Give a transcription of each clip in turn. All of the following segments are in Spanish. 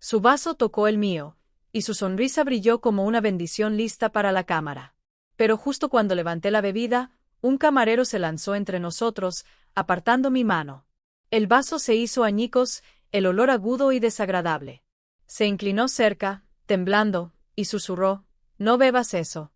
Su vaso tocó el mío, y su sonrisa brilló como una bendición lista para la cámara. Pero justo cuando levanté la bebida, un camarero se lanzó entre nosotros, apartando mi mano. El vaso se hizo añicos, el olor agudo y desagradable. Se inclinó cerca, temblando, y susurró: «No bebas eso.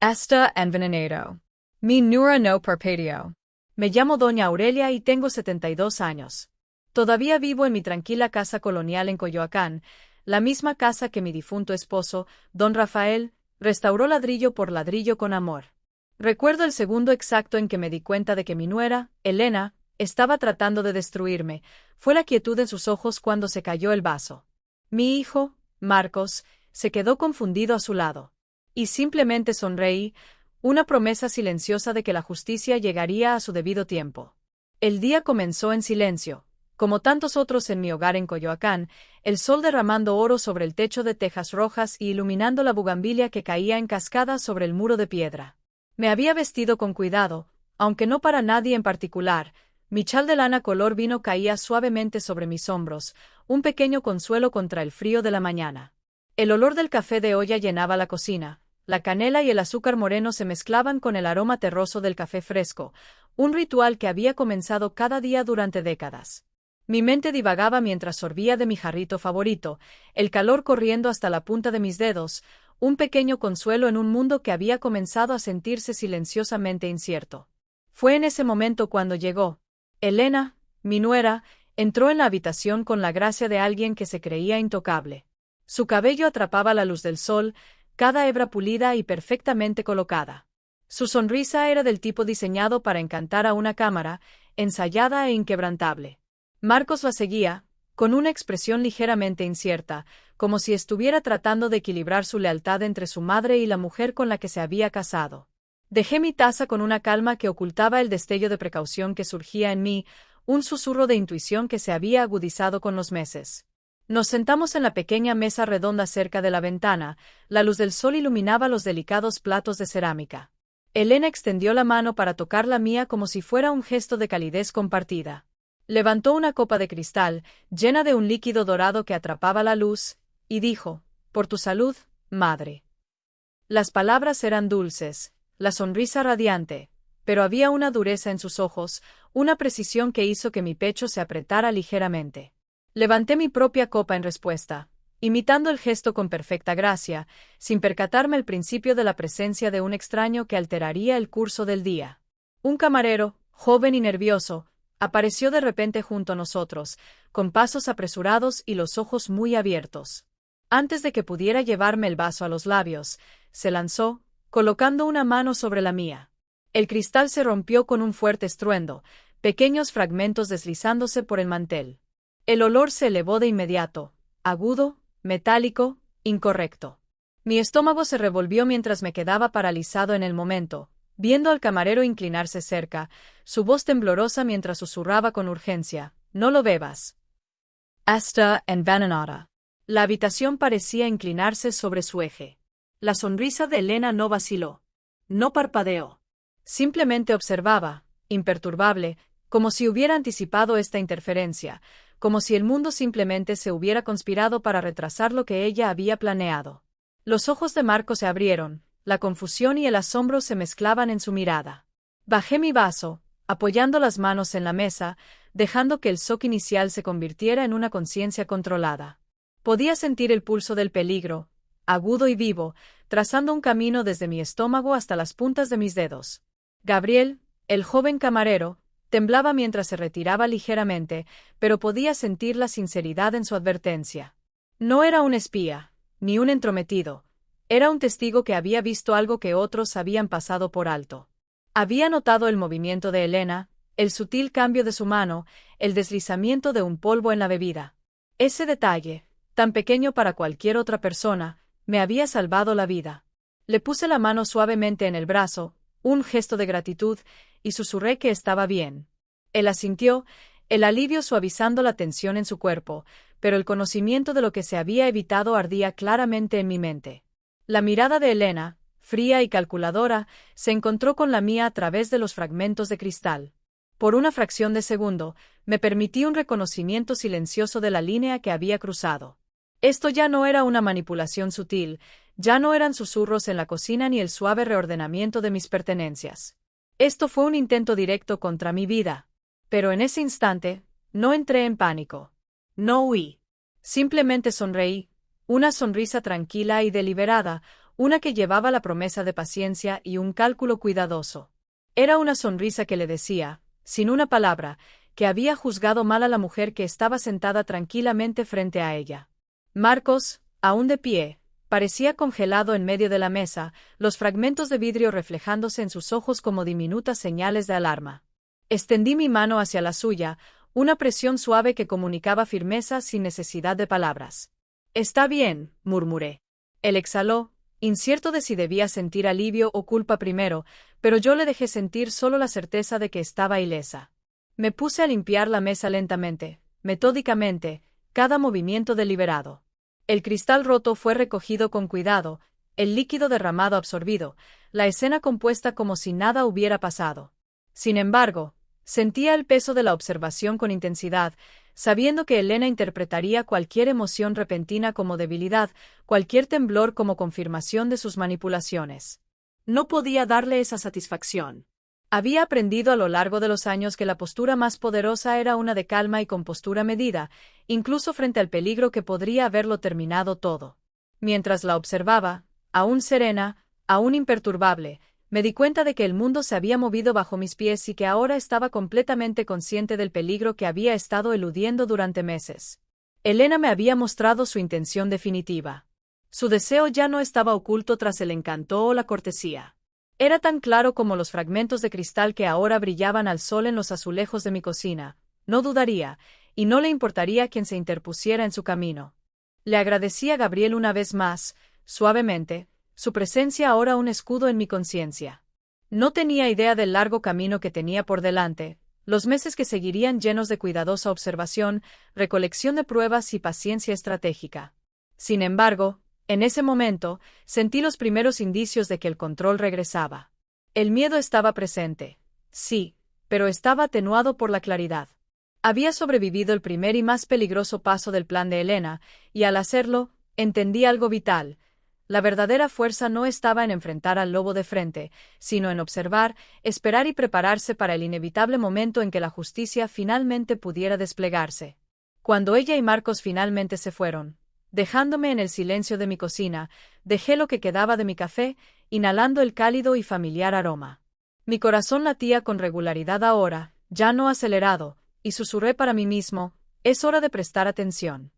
Está envenenado. Mi nura no parpadeó». Me llamo Doña Aurelia y tengo 72 años. Todavía vivo en mi tranquila casa colonial en Coyoacán, la misma casa que mi difunto esposo, don Rafael, restauró ladrillo por ladrillo con amor. Recuerdo el segundo exacto en que me di cuenta de que mi nuera, Elena, estaba tratando de destruirme. Fue la quietud en sus ojos cuando se cayó el vaso. Mi hijo, Marcos, se quedó confundido a su lado. Y simplemente sonreí, una promesa silenciosa de que la justicia llegaría a su debido tiempo. El día comenzó en silencio. Como tantos otros en mi hogar en Coyoacán, el sol derramando oro sobre el techo de tejas rojas y iluminando la bugambilia que caía en cascada sobre el muro de piedra. Me había vestido con cuidado, aunque no para nadie en particular. Mi chal de lana color vino caía suavemente sobre mis hombros, un pequeño consuelo contra el frío de la mañana. El olor del café de olla llenaba la cocina. La canela y el azúcar moreno se mezclaban con el aroma terroso del café fresco, un ritual que había comenzado cada día durante décadas. Mi mente divagaba mientras sorbía de mi jarrito favorito, el calor corriendo hasta la punta de mis dedos, un pequeño consuelo en un mundo que había comenzado a sentirse silenciosamente incierto. Fue en ese momento cuando llegó. Elena, mi nuera, entró en la habitación con la gracia de alguien que se creía intocable. Su cabello atrapaba la luz del sol, cada hebra pulida y perfectamente colocada. Su sonrisa era del tipo diseñado para encantar a una cámara, ensayada e inquebrantable. Marcos la seguía, con una expresión ligeramente incierta, como si estuviera tratando de equilibrar su lealtad entre su madre y la mujer con la que se había casado. Dejé mi taza con una calma que ocultaba el destello de precaución que surgía en mí, un susurro de intuición que se había agudizado con los meses. Nos sentamos en la pequeña mesa redonda cerca de la ventana, la luz del sol iluminaba los delicados platos de cerámica. Elena extendió la mano para tocar la mía como si fuera un gesto de calidez compartida. Levantó una copa de cristal, llena de un líquido dorado que atrapaba la luz, y dijo: «Por tu salud, madre». Las palabras eran dulces, la sonrisa radiante, pero había una dureza en sus ojos, una precisión que hizo que mi pecho se apretara ligeramente. Levanté mi propia copa en respuesta, imitando el gesto con perfecta gracia, sin percatarme al principio de la presencia de un extraño que alteraría el curso del día. Un camarero, joven y nervioso, apareció de repente junto a nosotros, con pasos apresurados y los ojos muy abiertos. Antes de que pudiera llevarme el vaso a los labios, se lanzó, colocando una mano sobre la mía. El cristal se rompió con un fuerte estruendo, pequeños fragmentos deslizándose por el mantel. El olor se elevó de inmediato, agudo, metálico, incorrecto. Mi estómago se revolvió mientras me quedaba paralizado en el momento, viendo al camarero inclinarse cerca, su voz temblorosa mientras susurraba con urgencia: «No lo bebas. Está envenenada». La habitación parecía inclinarse sobre su eje. La sonrisa de Elena no vaciló. No parpadeó. Simplemente observaba, imperturbable, como si hubiera anticipado esta interferencia, como si el mundo simplemente se hubiera conspirado para retrasar lo que ella había planeado. Los ojos de Marco se abrieron, la confusión y el asombro se mezclaban en su mirada. Bajé mi vaso, apoyando las manos en la mesa, dejando que el shock inicial se convirtiera en una conciencia controlada. Podía sentir el pulso del peligro, agudo y vivo, trazando un camino desde mi estómago hasta las puntas de mis dedos. Gabriel, el joven camarero, temblaba mientras se retiraba ligeramente, pero podía sentir la sinceridad en su advertencia. No era un espía, ni un entrometido. Era un testigo que había visto algo que otros habían pasado por alto. Había notado el movimiento de Elena, el sutil cambio de su mano, el deslizamiento de un polvo en la bebida. Ese detalle, tan pequeño para cualquier otra persona, me había salvado la vida. Le puse la mano suavemente en el brazo, un gesto de gratitud, y susurré que estaba bien. Él asintió, el alivio suavizando la tensión en su cuerpo, pero el conocimiento de lo que se había evitado ardía claramente en mi mente. La mirada de Elena, fría y calculadora, se encontró con la mía a través de los fragmentos de cristal. Por una fracción de segundo, me permití un reconocimiento silencioso de la línea que había cruzado. Esto ya no era una manipulación sutil, ya no eran susurros en la cocina ni el suave reordenamiento de mis pertenencias. Esto fue un intento directo contra mi vida. Pero en ese instante, no entré en pánico. No huí. Simplemente sonreí, una sonrisa tranquila y deliberada, una que llevaba la promesa de paciencia y un cálculo cuidadoso. Era una sonrisa que le decía, sin una palabra, que había juzgado mal a la mujer que estaba sentada tranquilamente frente a ella. Marcos, aún de pie, parecía congelado en medio de la mesa, los fragmentos de vidrio reflejándose en sus ojos como diminutas señales de alarma. Extendí mi mano hacia la suya, una presión suave que comunicaba firmeza sin necesidad de palabras. «Está bien», murmuré. Él exhaló, incierto de si debía sentir alivio o culpa primero, pero yo le dejé sentir solo la certeza de que estaba ilesa. Me puse a limpiar la mesa lentamente, metódicamente, cada movimiento deliberado. El cristal roto fue recogido con cuidado, el líquido derramado absorbido, la escena compuesta como si nada hubiera pasado. Sin embargo, sentía el peso de la observación con intensidad, sabiendo que Elena interpretaría cualquier emoción repentina como debilidad, cualquier temblor como confirmación de sus manipulaciones. No podía darle esa satisfacción. Había aprendido a lo largo de los años que la postura más poderosa era una de calma y compostura medida, incluso frente al peligro que podría haberlo terminado todo. Mientras la observaba, aún serena, aún imperturbable, me di cuenta de que el mundo se había movido bajo mis pies y que ahora estaba completamente consciente del peligro que había estado eludiendo durante meses. Elena me había mostrado su intención definitiva. Su deseo ya no estaba oculto tras el encanto o la cortesía. Era tan claro como los fragmentos de cristal que ahora brillaban al sol en los azulejos de mi cocina. No dudaría, y no le importaría quien se interpusiera en su camino. Le agradecí a Gabriel una vez más, suavemente, su presencia ahora un escudo en mi conciencia. No tenía idea del largo camino que tenía por delante, los meses que seguirían llenos de cuidadosa observación, recolección de pruebas y paciencia estratégica. Sin embargo, en ese momento, sentí los primeros indicios de que el control regresaba. El miedo estaba presente, sí, pero estaba atenuado por la claridad. Había sobrevivido el primer y más peligroso paso del plan de Elena, y al hacerlo, entendí algo vital. La verdadera fuerza no estaba en enfrentar al lobo de frente, sino en observar, esperar y prepararse para el inevitable momento en que la justicia finalmente pudiera desplegarse. Cuando ella y Marcos finalmente se fueron, dejándome en el silencio de mi cocina, dejé lo que quedaba de mi café, inhalando el cálido y familiar aroma. Mi corazón latía con regularidad ahora, ya no acelerado, y susurré para mí mismo, es hora de prestar atención.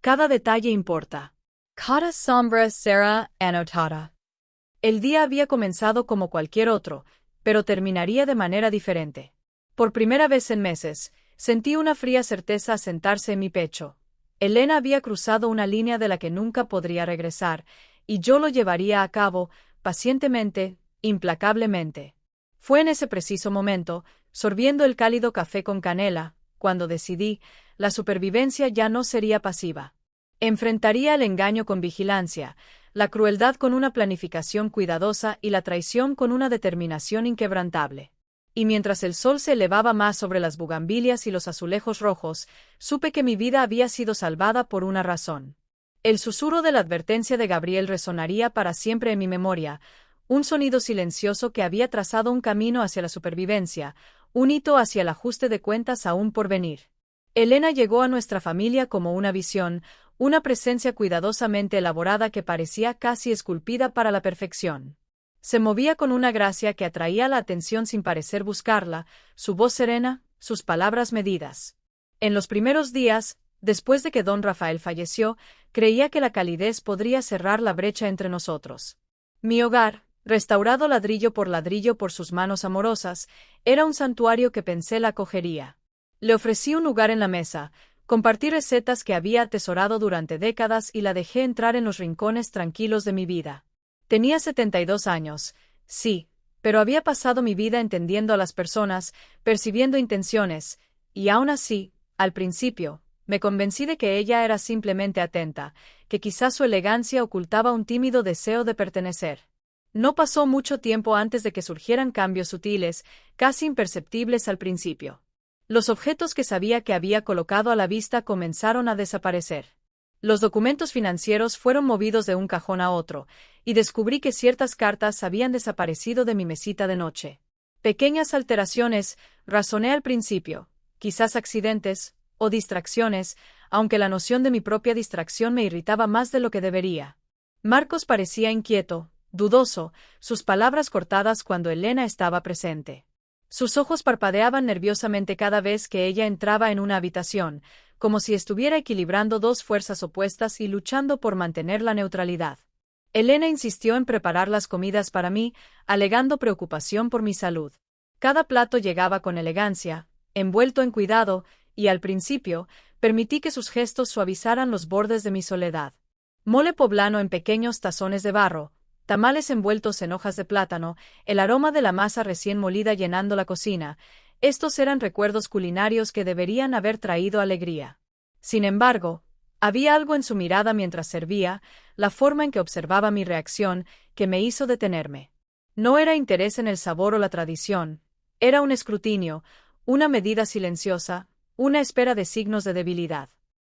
Cada detalle importa. Cada sombra será anotada. El día había comenzado como cualquier otro, pero terminaría de manera diferente. Por primera vez en meses, sentí una fría certeza asentarse en mi pecho. Elena había cruzado una línea de la que nunca podría regresar, y yo lo llevaría a cabo, pacientemente, implacablemente. Fue en ese preciso momento, sorbiendo el cálido café con canela, cuando decidí, la supervivencia ya no sería pasiva. Enfrentaría el engaño con vigilancia, la crueldad con una planificación cuidadosa y la traición con una determinación inquebrantable. Y mientras el sol se elevaba más sobre las bugambilias y los azulejos rojos, supe que mi vida había sido salvada por una razón. El susurro de la advertencia de Gabriel resonaría para siempre en mi memoria, un sonido silencioso que había trazado un camino hacia la supervivencia, un hito hacia el ajuste de cuentas aún por venir. Elena llegó a nuestra familia como una visión, una presencia cuidadosamente elaborada que parecía casi esculpida para la perfección. Se movía con una gracia que atraía la atención sin parecer buscarla, su voz serena, sus palabras medidas. En los primeros días, después de que don Rafael falleció, creía que la calidez podría cerrar la brecha entre nosotros. Mi hogar, restaurado ladrillo por sus manos amorosas, era un santuario que pensé la acogería. Le ofrecí un lugar en la mesa, compartí recetas que había atesorado durante décadas y la dejé entrar en los rincones tranquilos de mi vida. Tenía 72 años, sí, pero había pasado mi vida entendiendo a las personas, percibiendo intenciones, y aún así, al principio, me convencí de que ella era simplemente atenta, que quizás su elegancia ocultaba un tímido deseo de pertenecer. No pasó mucho tiempo antes de que surgieran cambios sutiles, casi imperceptibles al principio. Los objetos que sabía que había colocado a la vista comenzaron a desaparecer. Los documentos financieros fueron movidos de un cajón a otro, y descubrí que ciertas cartas habían desaparecido de mi mesita de noche. Pequeñas alteraciones, razoné al principio, quizás accidentes o distracciones, aunque la noción de mi propia distracción me irritaba más de lo que debería. Marcos parecía inquieto, dudoso, sus palabras cortadas cuando Elena estaba presente. Sus ojos parpadeaban nerviosamente cada vez que ella entraba en una habitación, como si estuviera equilibrando dos fuerzas opuestas y luchando por mantener la neutralidad. Elena insistió en preparar las comidas para mí, alegando preocupación por mi salud. Cada plato llegaba con elegancia, envuelto en cuidado, y al principio, permití que sus gestos suavizaran los bordes de mi soledad. Mole poblano en pequeños tazones de barro, tamales envueltos en hojas de plátano, el aroma de la masa recién molida llenando la cocina. Estos eran recuerdos culinarios que deberían haber traído alegría. Sin embargo, había algo en su mirada mientras servía, la forma en que observaba mi reacción, que me hizo detenerme. No era interés en el sabor o la tradición, era un escrutinio, una medida silenciosa, una espera de signos de debilidad.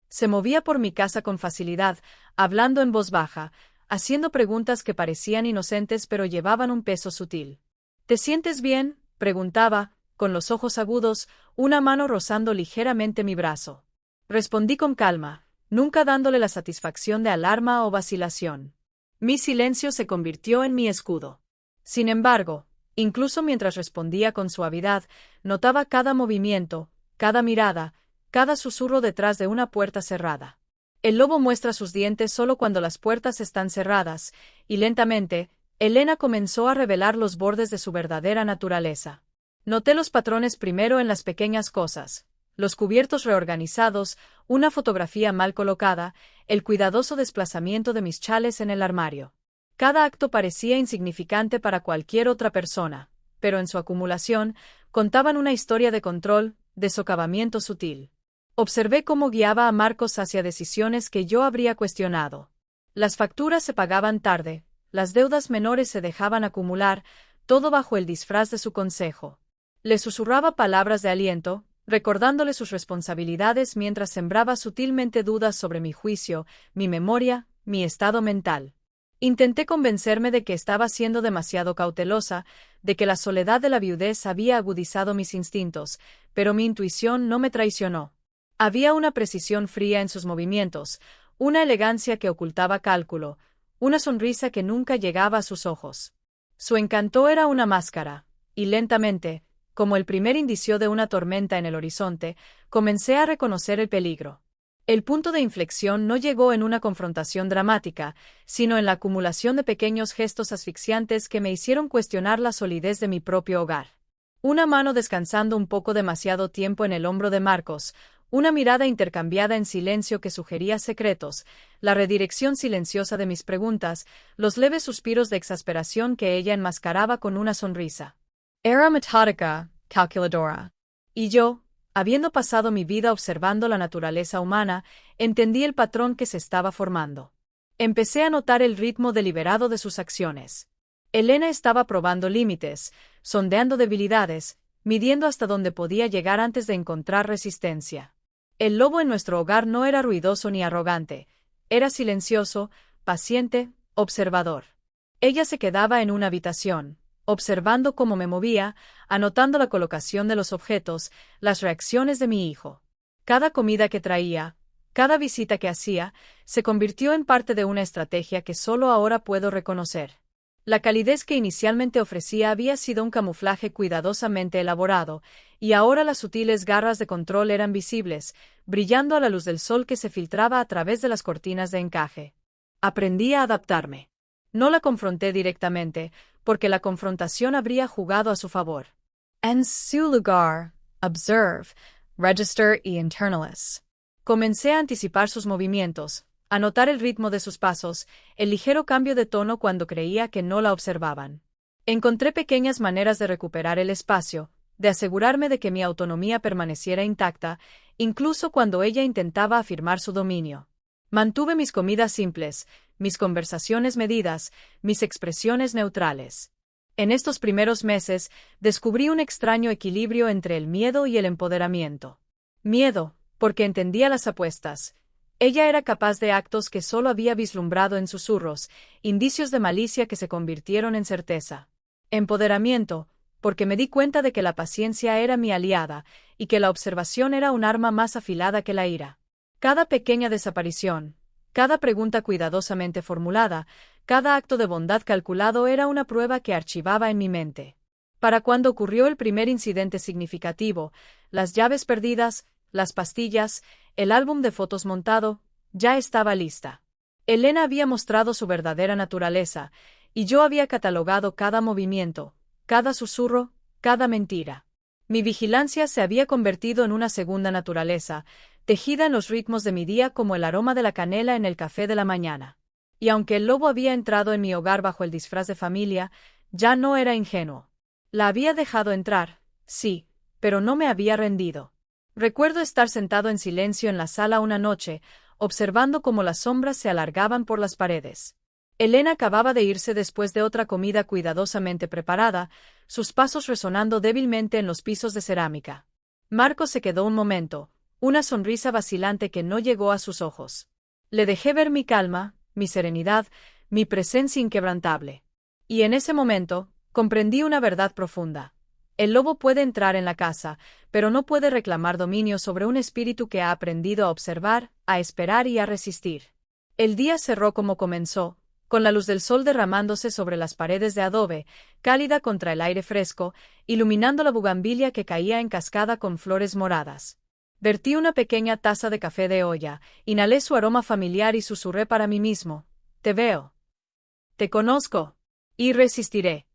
Se movía por mi casa con facilidad, hablando en voz baja, haciendo preguntas que parecían inocentes pero llevaban un peso sutil. ¿Te sientes bien?, preguntaba, con los ojos agudos, una mano rozando ligeramente mi brazo. Respondí con calma, nunca dándole la satisfacción de alarma o vacilación. Mi silencio se convirtió en mi escudo. Sin embargo, incluso mientras respondía con suavidad, notaba cada movimiento, cada mirada, cada susurro detrás de una puerta cerrada. El lobo muestra sus dientes solo cuando las puertas están cerradas, y lentamente, Elena comenzó a revelar los bordes de su verdadera naturaleza. Noté los patrones primero en las pequeñas cosas, los cubiertos reorganizados, una fotografía mal colocada, el cuidadoso desplazamiento de mis chales en el armario. Cada acto parecía insignificante para cualquier otra persona, pero en su acumulación, contaban una historia de control, de socavamiento sutil. Observé cómo guiaba a Marcos hacia decisiones que yo habría cuestionado. Las facturas se pagaban tarde, las deudas menores se dejaban acumular, todo bajo el disfraz de su consejo. Le susurraba palabras de aliento, recordándole sus responsabilidades mientras sembraba sutilmente dudas sobre mi juicio, mi memoria, mi estado mental. Intenté convencerme de que estaba siendo demasiado cautelosa, de que la soledad de la viudez había agudizado mis instintos, pero mi intuición no me traicionó. Había una precisión fría en sus movimientos, una elegancia que ocultaba cálculo, una sonrisa que nunca llegaba a sus ojos. Su encanto era una máscara, y lentamente, como el primer indicio de una tormenta en el horizonte, comencé a reconocer el peligro. El punto de inflexión no llegó en una confrontación dramática, sino en la acumulación de pequeños gestos asfixiantes que me hicieron cuestionar la solidez de mi propio hogar. Una mano descansando un poco demasiado tiempo en el hombro de Marcos, una mirada intercambiada en silencio que sugería secretos, la redirección silenciosa de mis preguntas, los leves suspiros de exasperación que ella enmascaraba con una sonrisa. Era metódica, calculadora. Y yo, habiendo pasado mi vida observando la naturaleza humana, entendí el patrón que se estaba formando. Empecé a notar el ritmo deliberado de sus acciones. Elena estaba probando límites, sondeando debilidades, midiendo hasta dónde podía llegar antes de encontrar resistencia. El lobo en nuestro hogar no era ruidoso ni arrogante, era silencioso, paciente, observador. Ella se quedaba en una habitación, observando cómo me movía, anotando la colocación de los objetos, las reacciones de mi hijo. Cada comida que traía, cada visita que hacía, se convirtió en parte de una estrategia que solo ahora puedo reconocer. La calidez que inicialmente ofrecía había sido un camuflaje cuidadosamente elaborado, y ahora las sutiles garras de control eran visibles, brillando a la luz del sol que se filtraba a través de las cortinas de encaje. Aprendí a adaptarme. No la confronté directamente, porque la confrontación habría jugado a su favor. En su lugar, observe, register y internalize. Comencé a anticipar sus movimientos, a notar el ritmo de sus pasos, el ligero cambio de tono cuando creía que no la observaban. Encontré pequeñas maneras de recuperar el espacio, de asegurarme de que mi autonomía permaneciera intacta, incluso cuando ella intentaba afirmar su dominio. Mantuve mis comidas simples, mis conversaciones medidas, mis expresiones neutrales. En estos primeros meses, descubrí un extraño equilibrio entre el miedo y el empoderamiento. Miedo, porque entendía las apuestas. Ella era capaz de actos que solo había vislumbrado en susurros, indicios de malicia que se convirtieron en certeza. Empoderamiento, porque me di cuenta de que la paciencia era mi aliada, y que la observación era un arma más afilada que la ira. Cada pequeña desaparición, cada pregunta cuidadosamente formulada, cada acto de bondad calculado era una prueba que archivaba en mi mente. Para cuando ocurrió el primer incidente significativo, las llaves perdidas, las pastillas, el álbum de fotos montado, ya estaba lista. Elena había mostrado su verdadera naturaleza, y yo había catalogado cada movimiento, cada susurro, cada mentira. Mi vigilancia se había convertido en una segunda naturaleza, tejida en los ritmos de mi día como el aroma de la canela en el café de la mañana. Y aunque el lobo había entrado en mi hogar bajo el disfraz de familia, ya no era ingenuo. La había dejado entrar, sí, pero no me había rendido. Recuerdo estar sentado en silencio en la sala una noche, observando cómo las sombras se alargaban por las paredes. Elena acababa de irse después de otra comida cuidadosamente preparada, sus pasos resonando débilmente en los pisos de cerámica. Marcos se quedó un momento, una sonrisa vacilante que no llegó a sus ojos. Le dejé ver mi calma, mi serenidad, mi presencia inquebrantable. Y en ese momento, comprendí una verdad profunda. El lobo puede entrar en la casa, pero no puede reclamar dominio sobre un espíritu que ha aprendido a observar, a esperar y a resistir. El día cerró como comenzó, con la luz del sol derramándose sobre las paredes de adobe, cálida contra el aire fresco, iluminando la bugambilia que caía en cascada con flores moradas. Vertí una pequeña taza de café de olla, inhalé su aroma familiar y susurré para mí mismo: «Te veo. Te conozco. Y resistiré».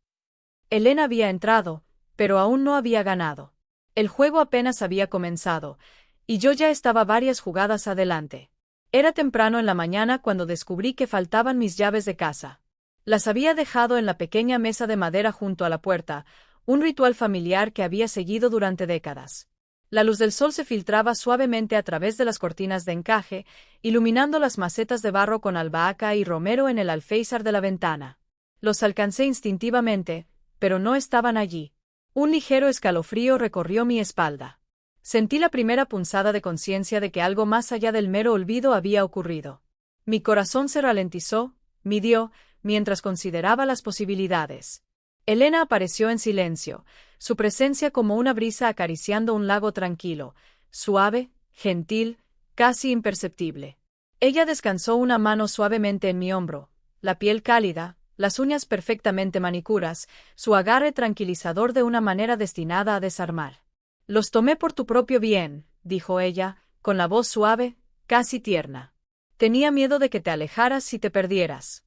Elena había entrado, pero aún no había ganado. El juego apenas había comenzado, y yo ya estaba varias jugadas adelante. Era temprano en la mañana cuando descubrí que faltaban mis llaves de casa. Las había dejado en la pequeña mesa de madera junto a la puerta, un ritual familiar que había seguido durante décadas. La luz del sol se filtraba suavemente a través de las cortinas de encaje, iluminando las macetas de barro con albahaca y romero en el alféizar de la ventana. Los alcancé instintivamente, pero no estaban allí. Un ligero escalofrío recorrió mi espalda. Sentí la primera punzada de conciencia de que algo más allá del mero olvido había ocurrido. Mi corazón se ralentizó, midió, mientras consideraba las posibilidades. Elena apareció en silencio, su presencia como una brisa acariciando un lago tranquilo, suave, gentil, casi imperceptible. Ella descansó una mano suavemente en mi hombro, la piel cálida, las uñas perfectamente manicuras, su agarre tranquilizador de una manera destinada a desarmar. «Los tomé por tu propio bien», dijo ella, con la voz suave, casi tierna. «Tenía miedo de que te alejaras si te perdieras.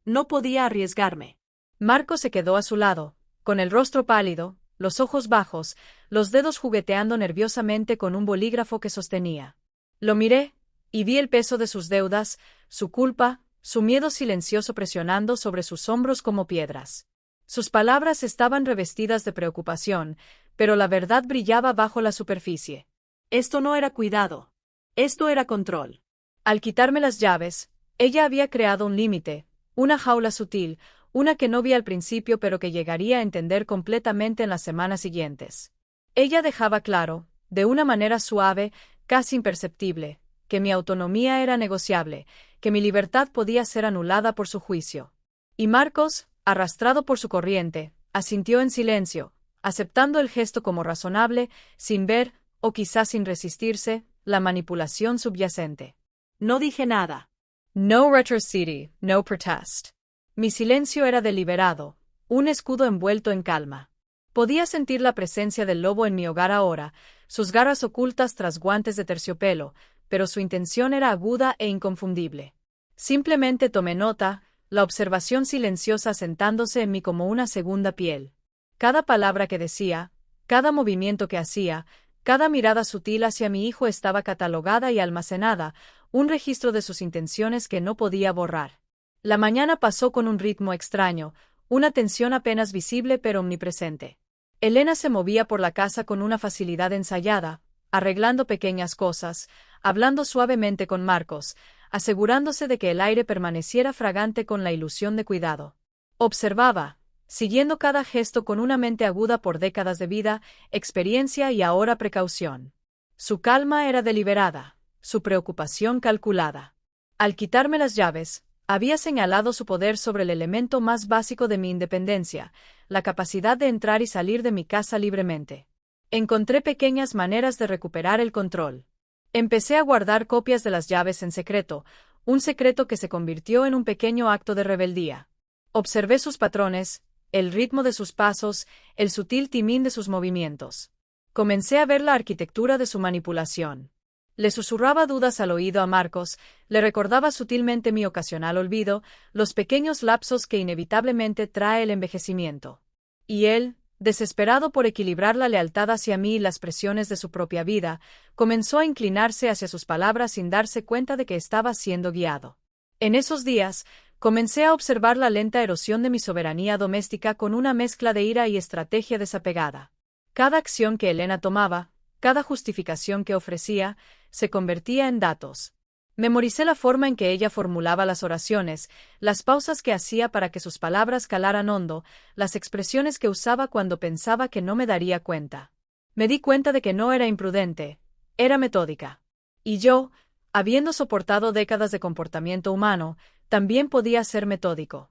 No podía arriesgarme». Marco se quedó a su lado, con el rostro pálido, los ojos bajos, los dedos jugueteando nerviosamente con un bolígrafo que sostenía. Lo miré, y vi el peso de sus deudas, su culpa, su miedo silencioso presionando sobre sus hombros como piedras. Sus palabras estaban revestidas de preocupación, pero la verdad brillaba bajo la superficie. Esto no era cuidado. Esto era control. Al quitarme las llaves, ella había creado un límite, una jaula sutil, una que no vi al principio pero que llegaría a entender completamente en las semanas siguientes. Ella dejaba claro, de una manera suave, casi imperceptible, que mi autonomía era negociable, que mi libertad podía ser anulada por su juicio. Y Marcos, arrastrado por su corriente, asintió en silencio, aceptando el gesto como razonable, sin ver, o quizás sin resistirse, la manipulación subyacente. No dije nada. No retrocedí, no protest. Mi silencio era deliberado, un escudo envuelto en calma. Podía sentir la presencia del lobo en mi hogar ahora, sus garras ocultas tras guantes de terciopelo, pero su intención era aguda e inconfundible. Simplemente tomé nota, la observación silenciosa asentándose en mí como una segunda piel. Cada palabra que decía, cada movimiento que hacía, cada mirada sutil hacia mi hijo estaba catalogada y almacenada, un registro de sus intenciones que no podía borrar. La mañana pasó con un ritmo extraño, una tensión apenas visible pero omnipresente. Elena se movía por la casa con una facilidad ensayada, arreglando pequeñas cosas, hablando suavemente con Marcos, asegurándose de que el aire permaneciera fragante con la ilusión de cuidado. Observaba, siguiendo cada gesto con una mente aguda por décadas de vida, experiencia y ahora precaución. Su calma era deliberada, su preocupación calculada. Al quitarme las llaves, había señalado su poder sobre el elemento más básico de mi independencia, la capacidad de entrar y salir de mi casa libremente. Encontré pequeñas maneras de recuperar el control. Empecé a guardar copias de las llaves en secreto, un secreto que se convirtió en un pequeño acto de rebeldía. Observé sus patrones, el ritmo de sus pasos, el sutil timín de sus movimientos. Comencé a ver la arquitectura de su manipulación. Le susurraba dudas al oído a Marcos, le recordaba sutilmente mi ocasional olvido, los pequeños lapsos que inevitablemente trae el envejecimiento. Y él, desesperado por equilibrar la lealtad hacia mí y las presiones de su propia vida, comenzó a inclinarse hacia sus palabras sin darse cuenta de que estaba siendo guiado. En esos días, comencé a observar la lenta erosión de mi soberanía doméstica con una mezcla de ira y estrategia desapegada. Cada acción que Elena tomaba, cada justificación que ofrecía, se convertía en datos. Memoricé la forma en que ella formulaba las oraciones, las pausas que hacía para que sus palabras calaran hondo, las expresiones que usaba cuando pensaba que no me daría cuenta. Me di cuenta de que no era imprudente, era metódica. Y yo, habiendo soportado décadas de comportamiento humano, también podía ser metódico.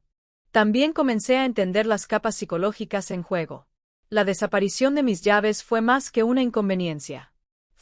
También comencé a entender las capas psicológicas en juego. La desaparición de mis llaves fue más que una inconveniencia.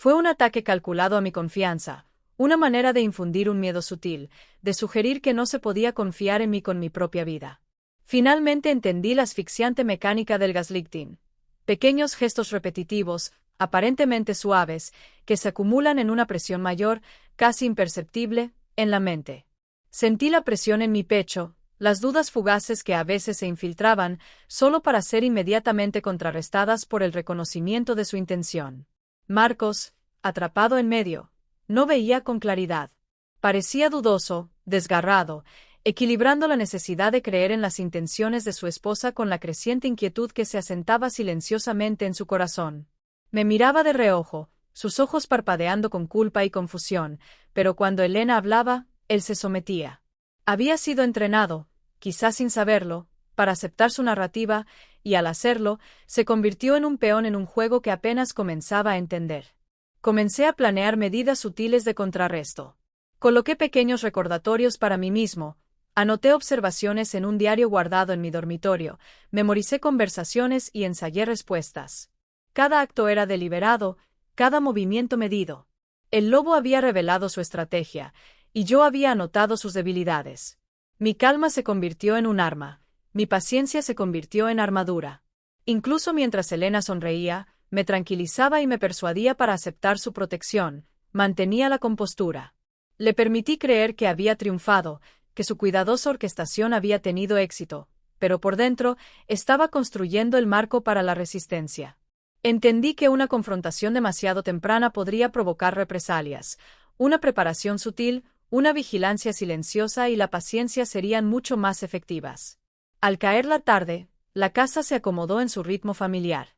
Fue un ataque calculado a mi confianza, una manera de infundir un miedo sutil, de sugerir que no se podía confiar en mí con mi propia vida. Finalmente entendí la asfixiante mecánica del gaslighting. Pequeños gestos repetitivos, aparentemente suaves, que se acumulan en una presión mayor, casi imperceptible, en la mente. Sentí la presión en mi pecho, las dudas fugaces que a veces se infiltraban, solo para ser inmediatamente contrarrestadas por el reconocimiento de su intención. Marcos, atrapado en medio, no veía con claridad. Parecía dudoso, desgarrado, equilibrando la necesidad de creer en las intenciones de su esposa con la creciente inquietud que se asentaba silenciosamente en su corazón. Me miraba de reojo, sus ojos parpadeando con culpa y confusión, pero cuando Elena hablaba, él se sometía. Había sido entrenado, quizás sin saberlo, para aceptar su narrativa, y al hacerlo, se convirtió en un peón en un juego que apenas comenzaba a entender. Comencé a planear medidas sutiles de contrarresto. Coloqué pequeños recordatorios para mí mismo, anoté observaciones en un diario guardado en mi dormitorio, memoricé conversaciones y ensayé respuestas. Cada acto era deliberado, cada movimiento medido. El lobo había revelado su estrategia, y yo había anotado sus debilidades. Mi calma se convirtió en un arma, mi paciencia se convirtió en armadura. Incluso mientras Elena sonreía, me tranquilizaba y me persuadía para aceptar su protección, mantenía la compostura. Le permití creer que había triunfado, que su cuidadosa orquestación había tenido éxito, pero por dentro estaba construyendo el marco para la resistencia. Entendí que una confrontación demasiado temprana podría provocar represalias, una preparación sutil, una vigilancia silenciosa y la paciencia serían mucho más efectivas. Al caer la tarde, la casa se acomodó en su ritmo familiar.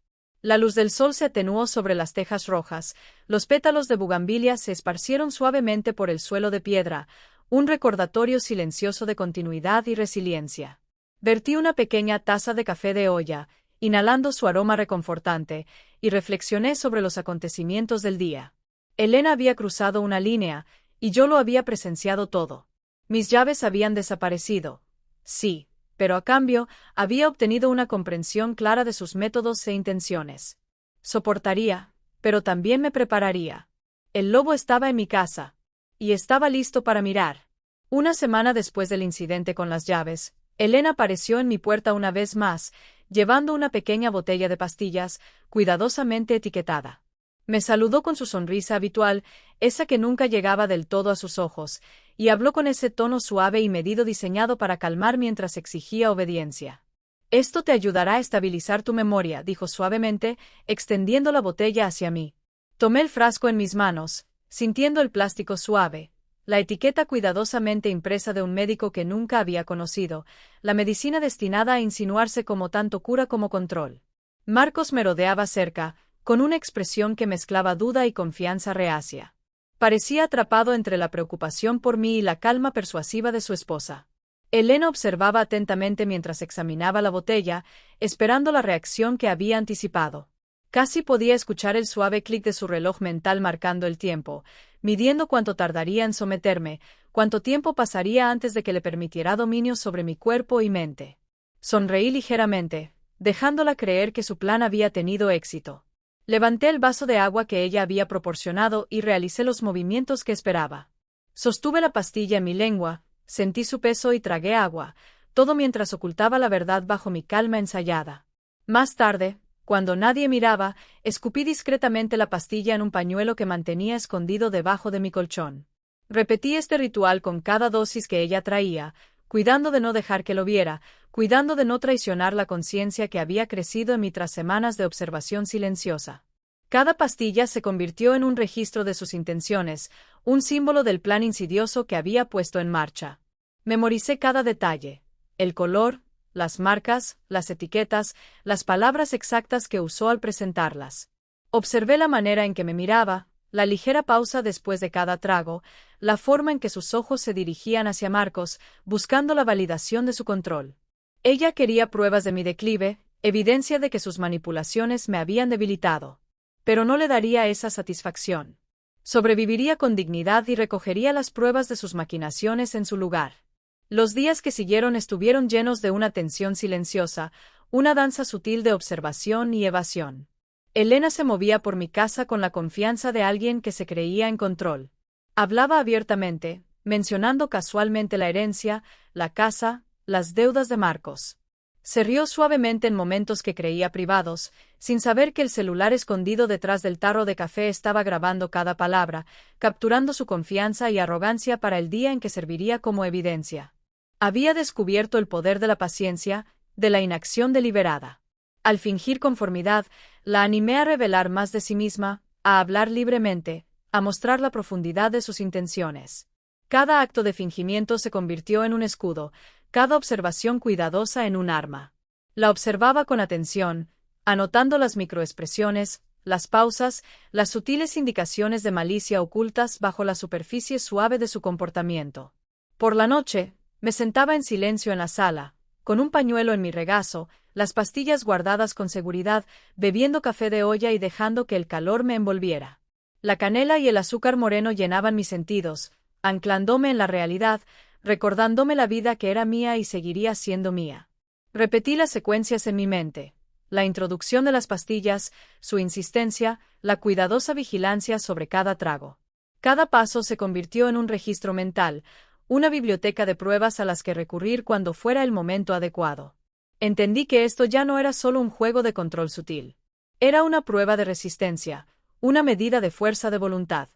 La luz del sol se atenuó sobre las tejas rojas, los pétalos de bugambilia se esparcieron suavemente por el suelo de piedra, un recordatorio silencioso de continuidad y resiliencia. Vertí una pequeña taza de café de olla, inhalando su aroma reconfortante, y reflexioné sobre los acontecimientos del día. Elena había cruzado una línea, y yo lo había presenciado todo. Mis llaves habían desaparecido. Sí, pero a cambio, había obtenido una comprensión clara de sus métodos e intenciones. Soportaría, pero también me prepararía. El lobo estaba en mi casa, y estaba listo para mirar. Una semana después del incidente con las llaves, Elena apareció en mi puerta una vez más, llevando una pequeña botella de pastillas, cuidadosamente etiquetada. Me saludó con su sonrisa habitual, esa que nunca llegaba del todo a sus ojos, y habló con ese tono suave y medido diseñado para calmar mientras exigía obediencia. «Esto te ayudará a estabilizar tu memoria», dijo suavemente, extendiendo la botella hacia mí. Tomé el frasco en mis manos, sintiendo el plástico suave, la etiqueta cuidadosamente impresa de un médico que nunca había conocido, la medicina destinada a insinuarse como tanto cura como control. Marcos me rodeaba cerca, con una expresión que mezclaba duda y confianza reacia. Parecía atrapado entre la preocupación por mí y la calma persuasiva de su esposa. Elena observaba atentamente mientras examinaba la botella, esperando la reacción que había anticipado. Casi podía escuchar el suave clic de su reloj mental marcando el tiempo, midiendo cuánto tardaría en someterme, cuánto tiempo pasaría antes de que le permitiera dominio sobre mi cuerpo y mente. Sonreí ligeramente, dejándola creer que su plan había tenido éxito. Levanté el vaso de agua que ella había proporcionado y realicé los movimientos que esperaba. Sostuve la pastilla en mi lengua, sentí su peso y tragué agua, todo mientras ocultaba la verdad bajo mi calma ensayada. Más tarde, cuando nadie miraba, escupí discretamente la pastilla en un pañuelo que mantenía escondido debajo de mi colchón. Repetí este ritual con cada dosis que ella traía, cuidando de no dejar que lo viera, cuidando de no traicionar la conciencia que había crecido en mí tras semanas de observación silenciosa. Cada pastilla se convirtió en un registro de sus intenciones, un símbolo del plan insidioso que había puesto en marcha. Memoricé cada detalle: el color, las marcas, las etiquetas, las palabras exactas que usó al presentarlas. Observé la manera en que me miraba, la ligera pausa después de cada trago, la forma en que sus ojos se dirigían hacia Marcos, buscando la validación de su control. Ella quería pruebas de mi declive, evidencia de que sus manipulaciones me habían debilitado. Pero no le daría esa satisfacción. Sobreviviría con dignidad y recogería las pruebas de sus maquinaciones en su lugar. Los días que siguieron estuvieron llenos de una tensión silenciosa, una danza sutil de observación y evasión. Elena se movía por mi casa con la confianza de alguien que se creía en control. Hablaba abiertamente, mencionando casualmente la herencia, la casa, las deudas de Marcos. Se rió suavemente en momentos que creía privados, sin saber que el celular escondido detrás del tarro de café estaba grabando cada palabra, capturando su confianza y arrogancia para el día en que serviría como evidencia. Había descubierto el poder de la paciencia, de la inacción deliberada. Al fingir conformidad, la animé a revelar más de sí misma, a hablar libremente, a mostrar la profundidad de sus intenciones. Cada acto de fingimiento se convirtió en un escudo, cada observación cuidadosa en un arma. La observaba con atención, anotando las microexpresiones, las pausas, las sutiles indicaciones de malicia ocultas bajo la superficie suave de su comportamiento. Por la noche, me sentaba en silencio en la sala, con un pañuelo en mi regazo, las pastillas guardadas con seguridad, bebiendo café de olla y dejando que el calor me envolviera. La canela y el azúcar moreno llenaban mis sentidos, anclándome en la realidad, recordándome la vida que era mía y seguiría siendo mía. Repetí las secuencias en mi mente: la introducción de las pastillas, su insistencia, la cuidadosa vigilancia sobre cada trago. Cada paso se convirtió en un registro mental, una biblioteca de pruebas a las que recurrir cuando fuera el momento adecuado. Entendí que esto ya no era solo un juego de control sutil. Era una prueba de resistencia, una medida de fuerza de voluntad.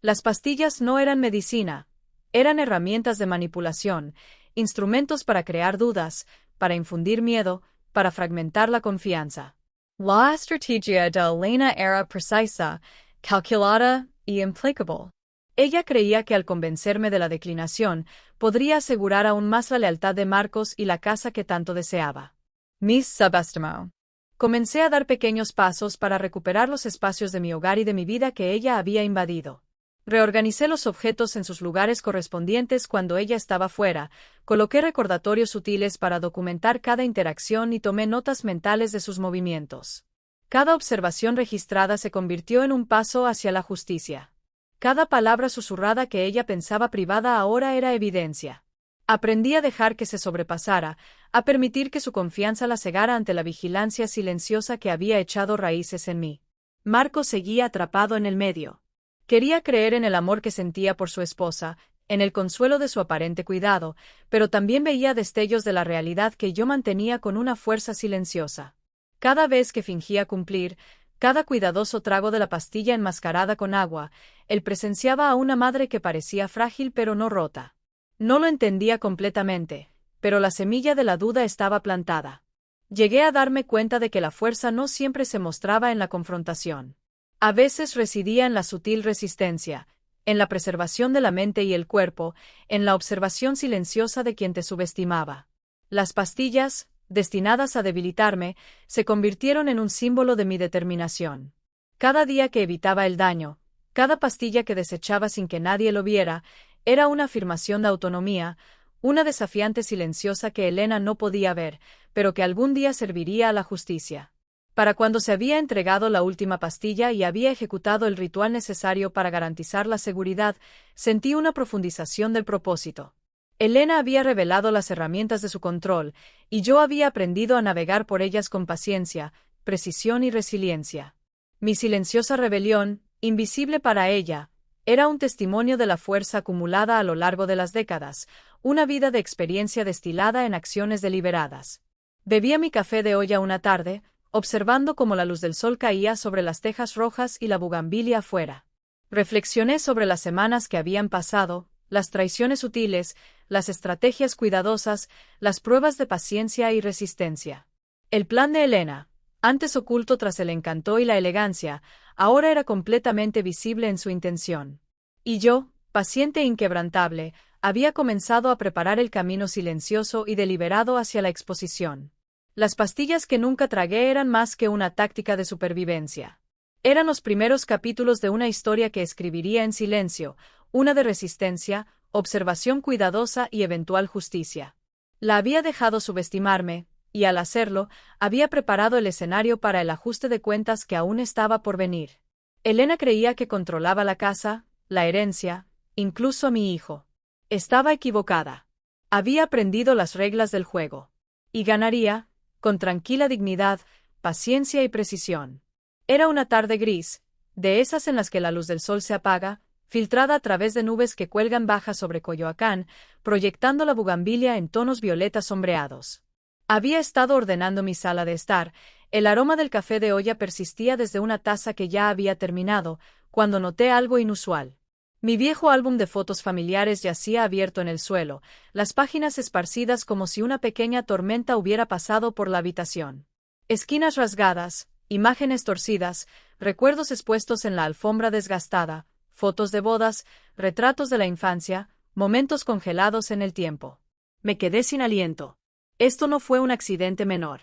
Las pastillas no eran medicina, eran herramientas de manipulación, instrumentos para crear dudas, para infundir miedo, para fragmentar la confianza. La estrategia de Elena era precisa, calculada y implacable. Ella creía que al convencerme de la declinación, podría asegurar aún más la lealtad de Marcos y la casa que tanto deseaba. Me subestimó. Comencé a dar pequeños pasos para recuperar los espacios de mi hogar y de mi vida que ella había invadido. Reorganicé los objetos en sus lugares correspondientes cuando ella estaba fuera, coloqué recordatorios sutiles para documentar cada interacción y tomé notas mentales de sus movimientos. Cada observación registrada se convirtió en un paso hacia la justicia. Cada palabra susurrada que ella pensaba privada ahora era evidencia. Aprendí a dejar que se sobrepasara, a permitir que su confianza la cegara ante la vigilancia silenciosa que había echado raíces en mí. Marco seguía atrapado en el medio. Quería creer en el amor que sentía por su esposa, en el consuelo de su aparente cuidado, pero también veía destellos de la realidad que yo mantenía con una fuerza silenciosa. Cada vez que fingía cumplir, cada cuidadoso trago de la pastilla enmascarada con agua, él presenciaba a una madre que parecía frágil pero no rota. No lo entendía completamente, pero la semilla de la duda estaba plantada. Llegué a darme cuenta de que la fuerza no siempre se mostraba en la confrontación. A veces residía en la sutil resistencia, en la preservación de la mente y el cuerpo, en la observación silenciosa de quien te subestimaba. Las pastillas, destinadas a debilitarme, se convirtieron en un símbolo de mi determinación. Cada día que evitaba el daño, cada pastilla que desechaba sin que nadie lo viera, era una afirmación de autonomía, una desafiante silenciosa que Elena no podía ver, pero que algún día serviría a la justicia. Para cuando se había entregado la última pastilla y había ejecutado el ritual necesario para garantizar la seguridad, sentí una profundización del propósito. Elena había revelado las herramientas de su control, y yo había aprendido a navegar por ellas con paciencia, precisión y resiliencia. Mi silenciosa rebelión, invisible para ella, era un testimonio de la fuerza acumulada a lo largo de las décadas, una vida de experiencia destilada en acciones deliberadas. Bebía mi café de olla una tarde, observando cómo la luz del sol caía sobre las tejas rojas y la bugambilia afuera. Reflexioné sobre las semanas que habían pasado, las traiciones sutiles, las estrategias cuidadosas, las pruebas de paciencia y resistencia. El plan de Elena, antes oculto tras el encanto y la elegancia, ahora era completamente visible en su intención. Y yo, paciente e inquebrantable, había comenzado a preparar el camino silencioso y deliberado hacia la exposición. Las pastillas que nunca tragué eran más que una táctica de supervivencia. Eran los primeros capítulos de una historia que escribiría en silencio, una de resistencia, observación cuidadosa y eventual justicia. La había dejado subestimarme, y al hacerlo, había preparado el escenario para el ajuste de cuentas que aún estaba por venir. Elena creía que controlaba la casa, la herencia, incluso a mi hijo. Estaba equivocada. Había aprendido las reglas del juego. Y ganaría, con tranquila dignidad, paciencia y precisión. Era una tarde gris, de esas en las que la luz del sol se apaga, filtrada a través de nubes que cuelgan bajas sobre Coyoacán, proyectando la bugambilia en tonos violetas sombreados. Había estado ordenando mi sala de estar, el aroma del café de olla persistía desde una taza que ya había terminado, cuando noté algo inusual. Mi viejo álbum de fotos familiares yacía abierto en el suelo, las páginas esparcidas como si una pequeña tormenta hubiera pasado por la habitación. Esquinas rasgadas, imágenes torcidas, recuerdos expuestos en la alfombra desgastada, fotos de bodas, retratos de la infancia, momentos congelados en el tiempo. Me quedé sin aliento. Esto no fue un accidente menor.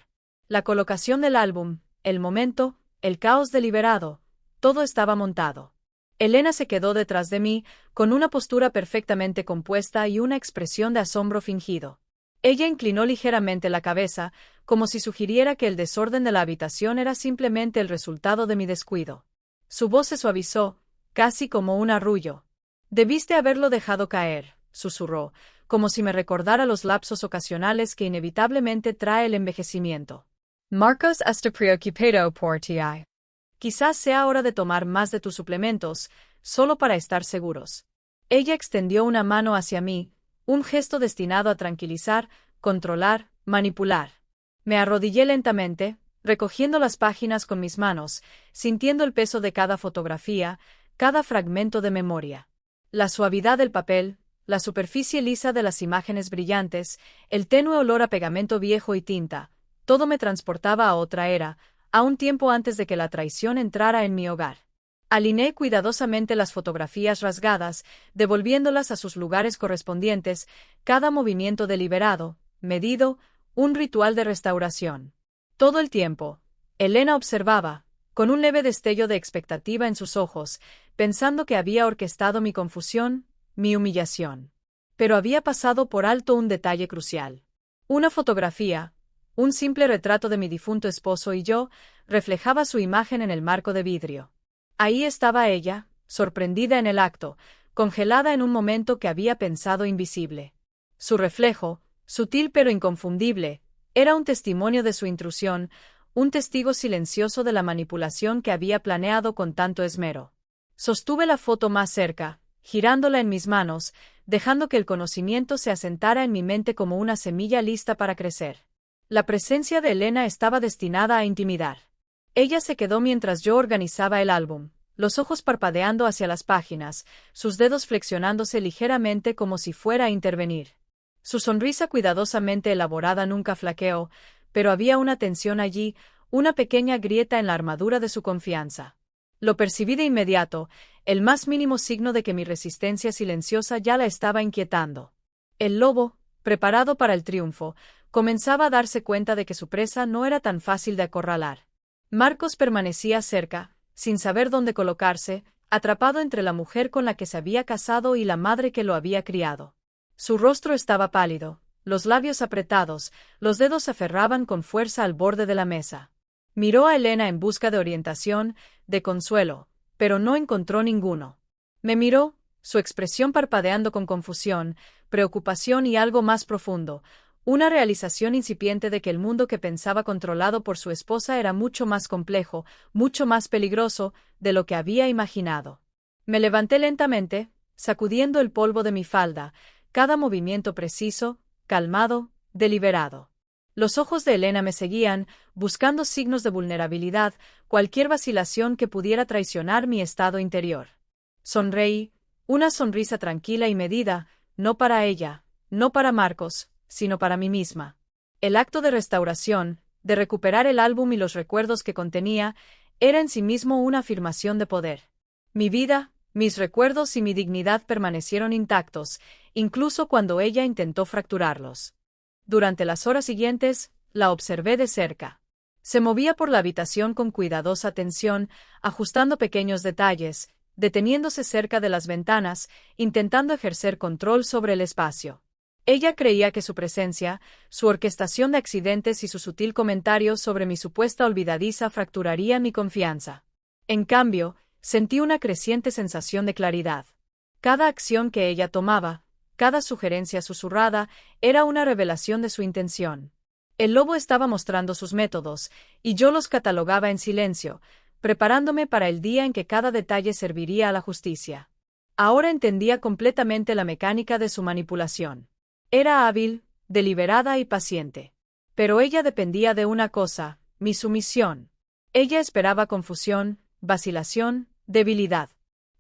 La colocación del álbum, el momento, el caos deliberado, todo estaba montado. Elena se quedó detrás de mí, con una postura perfectamente compuesta y una expresión de asombro fingido. Ella inclinó ligeramente la cabeza, como si sugiriera que el desorden de la habitación era simplemente el resultado de mi descuido. Su voz se suavizó, casi como un arrullo. Debiste haberlo dejado caer, susurró, como si me recordara los lapsos ocasionales que inevitablemente trae el envejecimiento. Marcos está preocupado por ti. Quizás sea hora de tomar más de tus suplementos, solo para estar seguros. Ella extendió una mano hacia mí, un gesto destinado a tranquilizar, controlar, manipular. Me arrodillé lentamente, recogiendo las páginas con mis manos, sintiendo el peso de cada fotografía, cada fragmento de memoria. La suavidad del papel, la superficie lisa de las imágenes brillantes, el tenue olor a pegamento viejo y tinta, todo me transportaba a otra era, a un tiempo antes de que la traición entrara en mi hogar. Alineé cuidadosamente las fotografías rasgadas, devolviéndolas a sus lugares correspondientes, cada movimiento deliberado, medido, un ritual de restauración. Todo el tiempo, Elena observaba, con un leve destello de expectativa en sus ojos, pensando que había orquestado mi confusión, mi humillación. Pero había pasado por alto un detalle crucial. Una fotografía, un simple retrato de mi difunto esposo y yo, reflejaba su imagen en el marco de vidrio. Ahí estaba ella, sorprendida en el acto, congelada en un momento que había pensado invisible. Su reflejo, sutil pero inconfundible, era un testimonio de su intrusión, un testigo silencioso de la manipulación que había planeado con tanto esmero. Sostuve la foto más cerca, girándola en mis manos, dejando que el conocimiento se asentara en mi mente como una semilla lista para crecer. La presencia de Elena estaba destinada a intimidar. Ella se quedó mientras yo organizaba el álbum, los ojos parpadeando hacia las páginas, sus dedos flexionándose ligeramente como si fuera a intervenir. Su sonrisa cuidadosamente elaborada nunca flaqueó, pero había una tensión allí, una pequeña grieta en la armadura de su confianza. Lo percibí de inmediato, el más mínimo signo de que mi resistencia silenciosa ya la estaba inquietando. El lobo, preparado para el triunfo, comenzaba a darse cuenta de que su presa no era tan fácil de acorralar. Marcos permanecía cerca, sin saber dónde colocarse, atrapado entre la mujer con la que se había casado y la madre que lo había criado. Su rostro estaba pálido, los labios apretados, los dedos se aferraban con fuerza al borde de la mesa. Miró a Elena en busca de orientación, de consuelo, pero no encontró ninguno. Me miró, su expresión parpadeando con confusión, preocupación y algo más profundo, una realización incipiente de que el mundo que pensaba controlado por su esposa era mucho más complejo, mucho más peligroso, de lo que había imaginado. Me levanté lentamente, sacudiendo el polvo de mi falda, cada movimiento preciso, calmado, deliberado. Los ojos de Elena me seguían, buscando signos de vulnerabilidad, cualquier vacilación que pudiera traicionar mi estado interior. Sonreí, una sonrisa tranquila y medida, no para ella, no para Marcos, sino para mí misma. El acto de restauración, de recuperar el álbum y los recuerdos que contenía, era en sí mismo una afirmación de poder. Mi vida, mis recuerdos y mi dignidad permanecieron intactos, incluso cuando ella intentó fracturarlos. Durante las horas siguientes, la observé de cerca. Se movía por la habitación con cuidadosa atención, ajustando pequeños detalles, deteniéndose cerca de las ventanas, intentando ejercer control sobre el espacio. Ella creía que su presencia, su orquestación de accidentes y su sutil comentario sobre mi supuesta olvidadiza fracturaría mi confianza. En cambio, sentí una creciente sensación de claridad. Cada acción que ella tomaba, cada sugerencia susurrada, era una revelación de su intención. El lobo estaba mostrando sus métodos, y yo los catalogaba en silencio, preparándome para el día en que cada detalle serviría a la justicia. Ahora entendía completamente la mecánica de su manipulación. Era hábil, deliberada y paciente. Pero ella dependía de una cosa, mi sumisión. Ella esperaba confusión, vacilación, debilidad.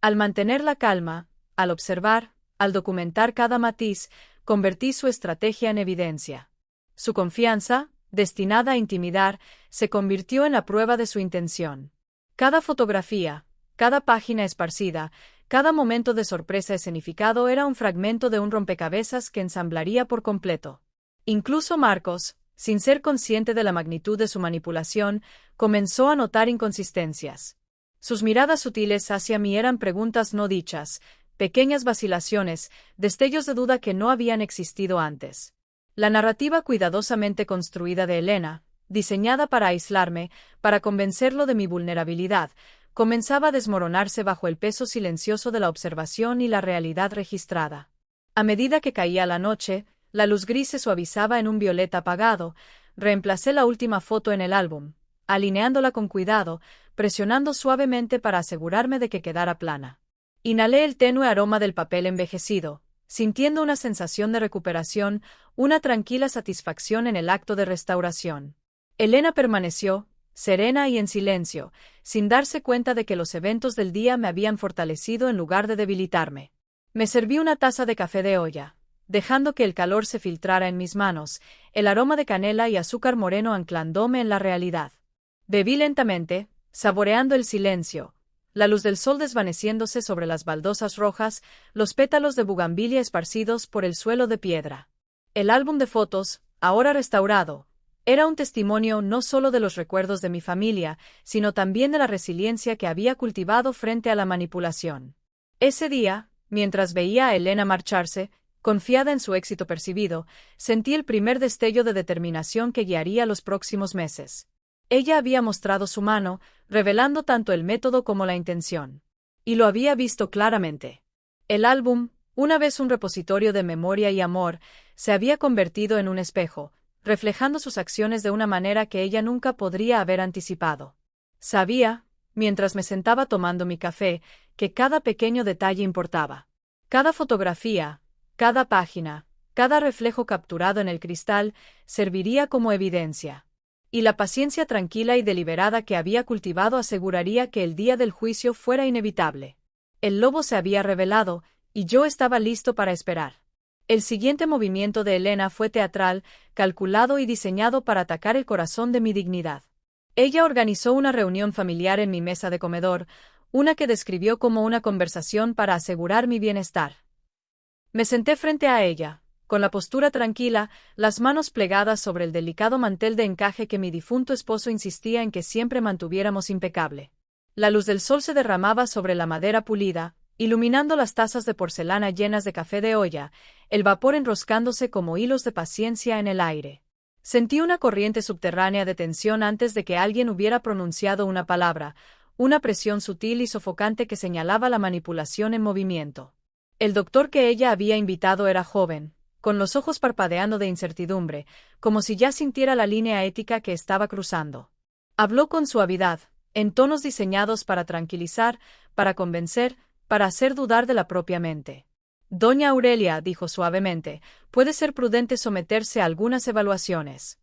Al mantener la calma, al observar, al documentar cada matiz, convertí su estrategia en evidencia. Su confianza, destinada a intimidar, se convirtió en la prueba de su intención. Cada fotografía, cada página esparcida, cada momento de sorpresa escenificado era un fragmento de un rompecabezas que ensamblaría por completo. Incluso Marcos, sin ser consciente de la magnitud de su manipulación, comenzó a notar inconsistencias. Sus miradas sutiles hacia mí eran preguntas no dichas, pequeñas vacilaciones, destellos de duda que no habían existido antes. La narrativa cuidadosamente construida de Elena, diseñada para aislarme, para convencerlo de mi vulnerabilidad, comenzaba a desmoronarse bajo el peso silencioso de la observación y la realidad registrada. A medida que caía la noche, la luz gris se suavizaba en un violeta apagado, reemplacé la última foto en el álbum, alineándola con cuidado, presionando suavemente para asegurarme de que quedara plana. Inhalé el tenue aroma del papel envejecido, sintiendo una sensación de recuperación, una tranquila satisfacción en el acto de restauración. Elena permaneció, serena y en silencio, sin darse cuenta de que los eventos del día me habían fortalecido en lugar de debilitarme. Me serví una taza de café de olla, dejando que el calor se filtrara en mis manos, el aroma de canela y azúcar moreno anclándome en la realidad. Bebí lentamente, saboreando el silencio, la luz del sol desvaneciéndose sobre las baldosas rojas, los pétalos de bugambilia esparcidos por el suelo de piedra. El álbum de fotos, ahora restaurado, era un testimonio no solo de los recuerdos de mi familia, sino también de la resiliencia que había cultivado frente a la manipulación. Ese día, mientras veía a Elena marcharse, confiada en su éxito percibido, sentí el primer destello de determinación que guiaría los próximos meses. Ella había mostrado su mano, revelando tanto el método como la intención. Y lo había visto claramente. El álbum, una vez un repositorio de memoria y amor, se había convertido en un espejo, reflejando sus acciones de una manera que ella nunca podría haber anticipado. Sabía, mientras me sentaba tomando mi café, que cada pequeño detalle importaba. Cada fotografía, cada página, cada reflejo capturado en el cristal, serviría como evidencia. Y la paciencia tranquila y deliberada que había cultivado aseguraría que el día del juicio fuera inevitable. El lobo se había revelado, y yo estaba listo para esperar. El siguiente movimiento de Elena fue teatral, calculado y diseñado para atacar el corazón de mi dignidad. Ella organizó una reunión familiar en mi mesa de comedor, una que describió como una conversación para asegurar mi bienestar. Me senté frente a ella, con la postura tranquila, las manos plegadas sobre el delicado mantel de encaje que mi difunto esposo insistía en que siempre mantuviéramos impecable. La luz del sol se derramaba sobre la madera pulida, iluminando las tazas de porcelana llenas de café de olla, el vapor enroscándose como hilos de paciencia en el aire. Sentí una corriente subterránea de tensión antes de que alguien hubiera pronunciado una palabra, una presión sutil y sofocante que señalaba la manipulación en movimiento. El doctor que ella había invitado era joven, con los ojos parpadeando de incertidumbre, como si ya sintiera la línea ética que estaba cruzando. Habló con suavidad, en tonos diseñados para tranquilizar, para convencer, para hacer dudar de la propia mente. Doña Aurelia, dijo suavemente, puede ser prudente someterse a algunas evaluaciones.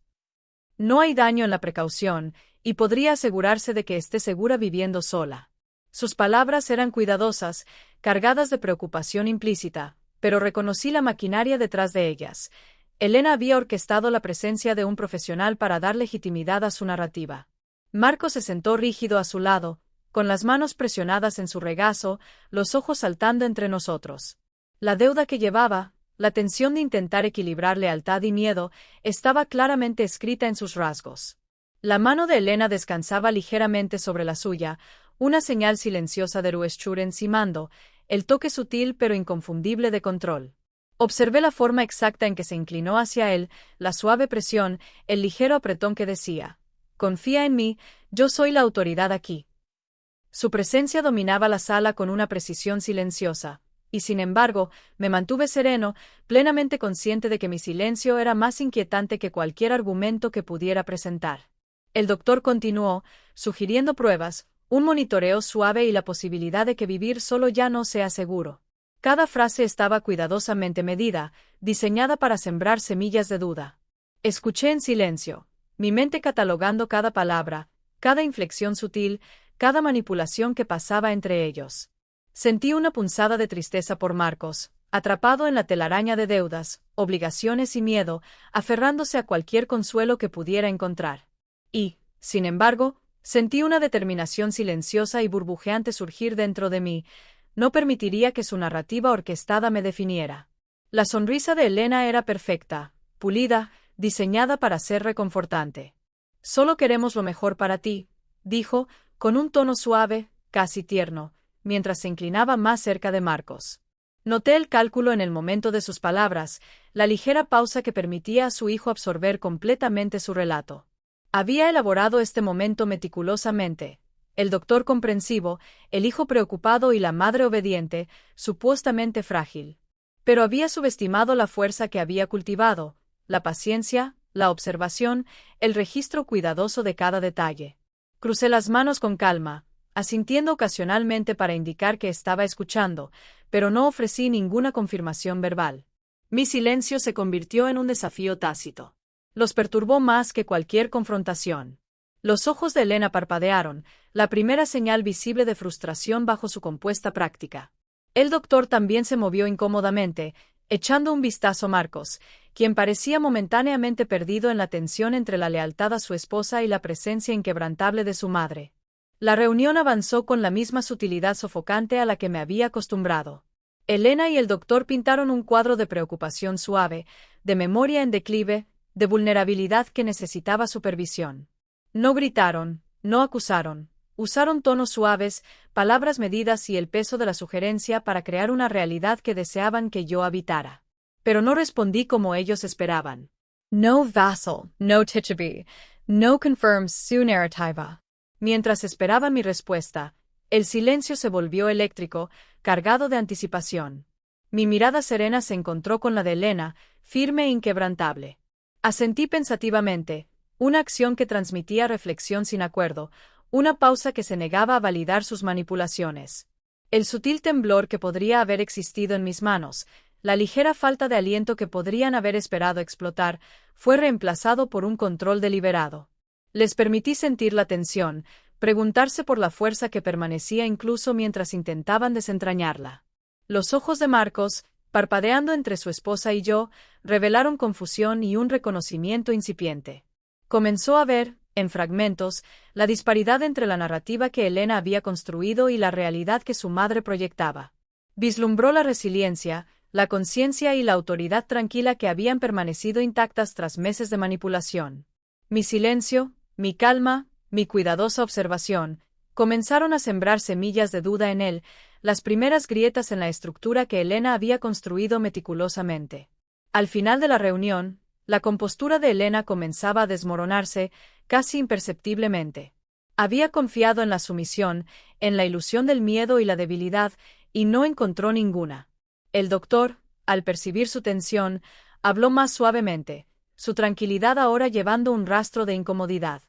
No hay daño en la precaución, y podría asegurarse de que esté segura viviendo sola. Sus palabras eran cuidadosas, cargadas de preocupación implícita, pero reconocí la maquinaria detrás de ellas. Elena había orquestado la presencia de un profesional para dar legitimidad a su narrativa. Marcos se sentó rígido a su lado, con las manos presionadas en su regazo, los ojos saltando entre nosotros. La deuda que llevaba, la tensión de intentar equilibrar lealtad y miedo, estaba claramente escrita en sus rasgos. La mano de Elena descansaba ligeramente sobre la suya, una señal silenciosa de Rueschur encimando, el toque sutil pero inconfundible de control. Observé la forma exacta en que se inclinó hacia él, la suave presión, el ligero apretón que decía: «Confía en mí, yo soy la autoridad aquí». Su presencia dominaba la sala con una precisión silenciosa, y sin embargo, me mantuve sereno, plenamente consciente de que mi silencio era más inquietante que cualquier argumento que pudiera presentar. El doctor continuó, sugiriendo pruebas, un monitoreo suave y la posibilidad de que vivir solo ya no sea seguro. Cada frase estaba cuidadosamente medida, diseñada para sembrar semillas de duda. Escuché en silencio, mi mente catalogando cada palabra, cada inflexión sutil, cada manipulación que pasaba entre ellos. Sentí una punzada de tristeza por Marcos, atrapado en la telaraña de deudas, obligaciones y miedo, aferrándose a cualquier consuelo que pudiera encontrar. Y, sin embargo, sentí una determinación silenciosa y burbujeante surgir dentro de mí. No permitiría que su narrativa orquestada me definiera. La sonrisa de Elena era perfecta, pulida, diseñada para ser reconfortante. «Solo queremos lo mejor para ti», dijo, con un tono suave, casi tierno, mientras se inclinaba más cerca de Marcos. Noté el cálculo en el momento de sus palabras, la ligera pausa que permitía a su hijo absorber completamente su relato. Había elaborado este momento meticulosamente. El doctor comprensivo, el hijo preocupado y la madre obediente, supuestamente frágil. Pero había subestimado la fuerza que había cultivado, la paciencia, la observación, el registro cuidadoso de cada detalle. Crucé las manos con calma, asintiendo ocasionalmente para indicar que estaba escuchando, pero no ofrecí ninguna confirmación verbal. Mi silencio se convirtió en un desafío tácito. Los perturbó más que cualquier confrontación. Los ojos de Elena parpadearon, la primera señal visible de frustración bajo su compuesta práctica. El doctor también se movió incómodamente, echando un vistazo a Marcos, quien parecía momentáneamente perdido en la tensión entre la lealtad a su esposa y la presencia inquebrantable de su madre. La reunión avanzó con la misma sutilidad sofocante a la que me había acostumbrado. Elena y el doctor pintaron un cuadro de preocupación suave, de memoria en declive, de vulnerabilidad que necesitaba supervisión. No gritaron, no acusaron, usaron tonos suaves, palabras medidas y el peso de la sugerencia para crear una realidad que deseaban que yo habitara. Pero no respondí como ellos esperaban. No vassal, no Ticheby, no confirms su narrativa. Mientras esperaba mi respuesta, el silencio se volvió eléctrico, cargado de anticipación. Mi mirada serena se encontró con la de Elena, firme e inquebrantable. Asentí pensativamente, una acción que transmitía reflexión sin acuerdo, una pausa que se negaba a validar sus manipulaciones. El sutil temblor que podría haber existido en mis manos, la ligera falta de aliento que podrían haber esperado explotar, fue reemplazado por un control deliberado. Les permití sentir la tensión, preguntarse por la fuerza que permanecía incluso mientras intentaban desentrañarla. Los ojos de Marcos, parpadeando entre su esposa y yo, revelaron confusión y un reconocimiento incipiente. Comenzó a ver, en fragmentos, la disparidad entre la narrativa que Elena había construido y la realidad que su madre proyectaba. Vislumbró la resiliencia, la conciencia y la autoridad tranquila que habían permanecido intactas tras meses de manipulación. Mi silencio, mi calma, mi cuidadosa observación, comenzaron a sembrar semillas de duda en él, las primeras grietas en la estructura que Elena había construido meticulosamente. Al final de la reunión, La compostura de Elena comenzaba a desmoronarse, casi imperceptiblemente. Había confiado en la sumisión, en la ilusión del miedo y la debilidad, y no encontró ninguna. El doctor, al percibir su tensión, habló más suavemente, su tranquilidad ahora llevando un rastro de incomodidad.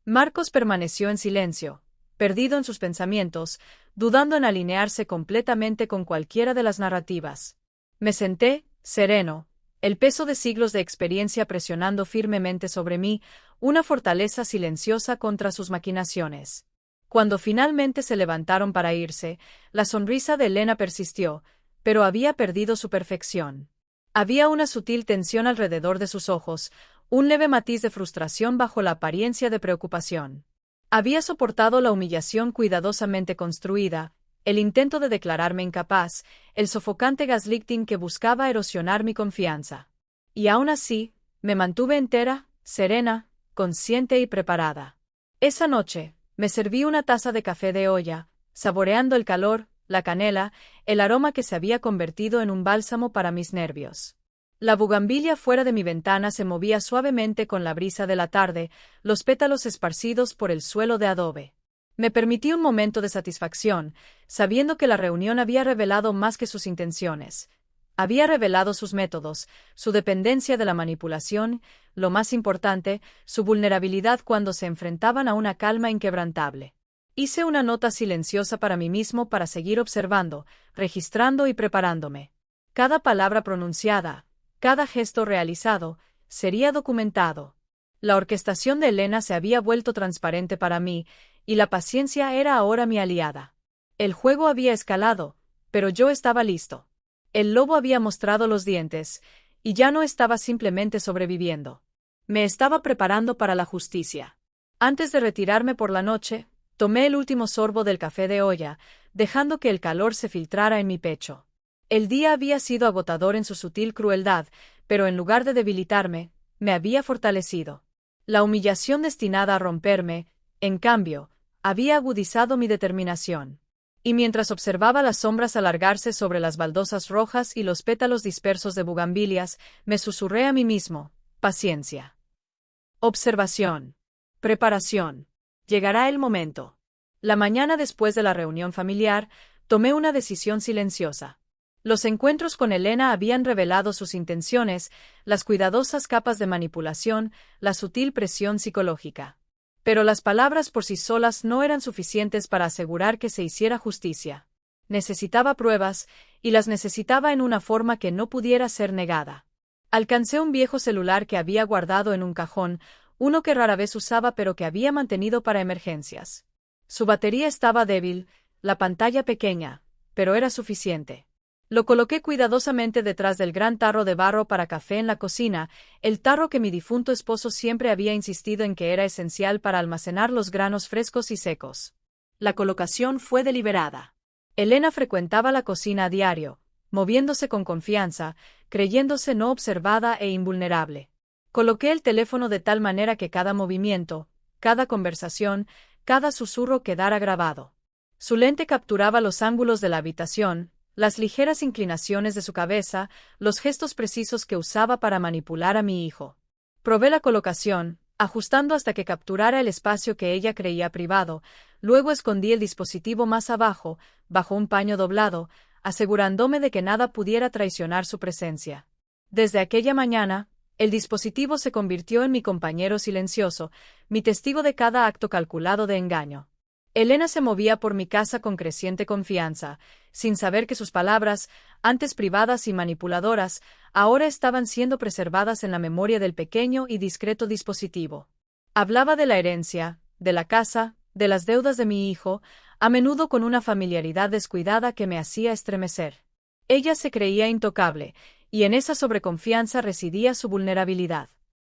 Marcos permaneció en silencio, perdido en sus pensamientos, dudando en alinearse completamente con cualquiera de las narrativas. Me senté, sereno, el peso de siglos de experiencia presionando firmemente sobre mí, una fortaleza silenciosa contra sus maquinaciones. Cuando finalmente se levantaron para irse, la sonrisa de Elena persistió, pero había perdido su perfección. Había una sutil tensión alrededor de sus ojos, un leve matiz de frustración bajo la apariencia de preocupación. Había soportado la humillación cuidadosamente construida, el intento de declararme incapaz, el sofocante gaslighting que buscaba erosionar mi confianza. Y aún así, me mantuve entera, serena, consciente y preparada. Esa noche, me serví una taza de café de olla, saboreando el calor, la canela, el aroma que se había convertido en un bálsamo para mis nervios. La bugambilia fuera de mi ventana se movía suavemente con la brisa de la tarde, los pétalos esparcidos por el suelo de adobe. Me permití un momento de satisfacción, sabiendo que la reunión había revelado más que sus intenciones. Había revelado sus métodos, su dependencia de la manipulación, lo más importante, su vulnerabilidad cuando se enfrentaban a una calma inquebrantable. Hice una nota silenciosa para mí mismo para seguir observando, registrando y preparándome. Cada palabra pronunciada, cada gesto realizado, sería documentado. La orquestación de Elena se había vuelto transparente para mí, y la paciencia era ahora mi aliada. El juego había escalado, pero yo estaba listo. El lobo había mostrado los dientes, y ya no estaba simplemente sobreviviendo. Me estaba preparando para la justicia. Antes de retirarme por la noche, tomé el último sorbo del café de olla, dejando que el calor se filtrara en mi pecho. El día había sido agotador en su sutil crueldad, pero en lugar de debilitarme, me había fortalecido. La humillación destinada a romperme, en cambio, había agudizado mi determinación. Y mientras observaba las sombras alargarse sobre las baldosas rojas y los pétalos dispersos de bugambilias, me susurré a mí mismo: paciencia. Observación. Preparación. Llegará el momento. La mañana después de la reunión familiar, tomé una decisión silenciosa. Los encuentros con Elena habían revelado sus intenciones, las cuidadosas capas de manipulación, la sutil presión psicológica. Pero las palabras por sí solas no eran suficientes para asegurar que se hiciera justicia. Necesitaba pruebas, y las necesitaba en una forma que no pudiera ser negada. Alcancé un viejo celular que había guardado en un cajón, uno que rara vez usaba pero que había mantenido para emergencias. Su batería estaba débil, la pantalla pequeña, pero era suficiente. Lo coloqué cuidadosamente detrás del gran tarro de barro para café en la cocina, el tarro que mi difunto esposo siempre había insistido en que era esencial para almacenar los granos frescos y secos. La colocación fue deliberada. Elena frecuentaba la cocina a diario, moviéndose con confianza, creyéndose no observada e invulnerable. Coloqué el teléfono de tal manera que cada movimiento, cada conversación, cada susurro quedara grabado. Su lente capturaba los ángulos de la habitación, las ligeras inclinaciones de su cabeza, los gestos precisos que usaba para manipular a mi hijo. Probé la colocación, ajustando hasta que capturara el espacio que ella creía privado, luego escondí el dispositivo más abajo, bajo un paño doblado, asegurándome de que nada pudiera traicionar su presencia. Desde aquella mañana, el dispositivo se convirtió en mi compañero silencioso, mi testigo de cada acto calculado de engaño. Elena se movía por mi casa con creciente confianza, sin saber que sus palabras, antes privadas y manipuladoras, ahora estaban siendo preservadas en la memoria del pequeño y discreto dispositivo. Hablaba de la herencia, de la casa, de las deudas de mi hijo, a menudo con una familiaridad descuidada que me hacía estremecer. Ella se creía intocable, y en esa sobreconfianza residía su vulnerabilidad.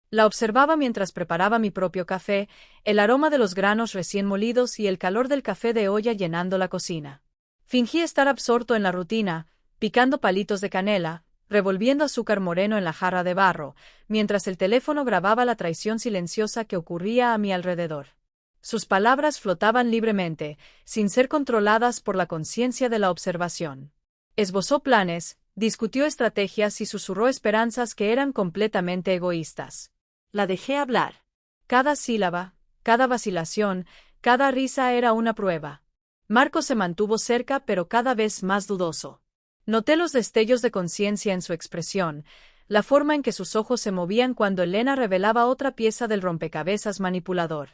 La observaba mientras preparaba mi propio café, el aroma de los granos recién molidos y el calor del café de olla llenando la cocina. Fingí estar absorto en la rutina, picando palitos de canela, revolviendo azúcar moreno en la jarra de barro, mientras el teléfono grababa la traición silenciosa que ocurría a mi alrededor. Sus palabras flotaban libremente, sin ser controladas por la conciencia de la observación. Esbozó planes, Discutió estrategias y susurró esperanzas que eran completamente egoístas. La dejé hablar. Cada sílaba, cada vacilación, cada risa era una prueba. Marcos se mantuvo cerca pero cada vez más dudoso. Noté los destellos de conciencia en su expresión, la forma en que sus ojos se movían cuando Elena revelaba otra pieza del rompecabezas manipulador.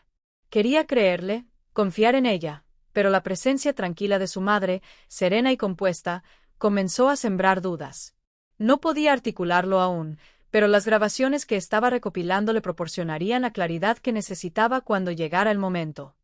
Quería creerle, confiar en ella, pero la presencia tranquila de su madre, serena y compuesta, comenzó a sembrar dudas. No podía articularlo aún, pero las grabaciones que estaba recopilando le proporcionarían la claridad que necesitaba cuando llegara el momento.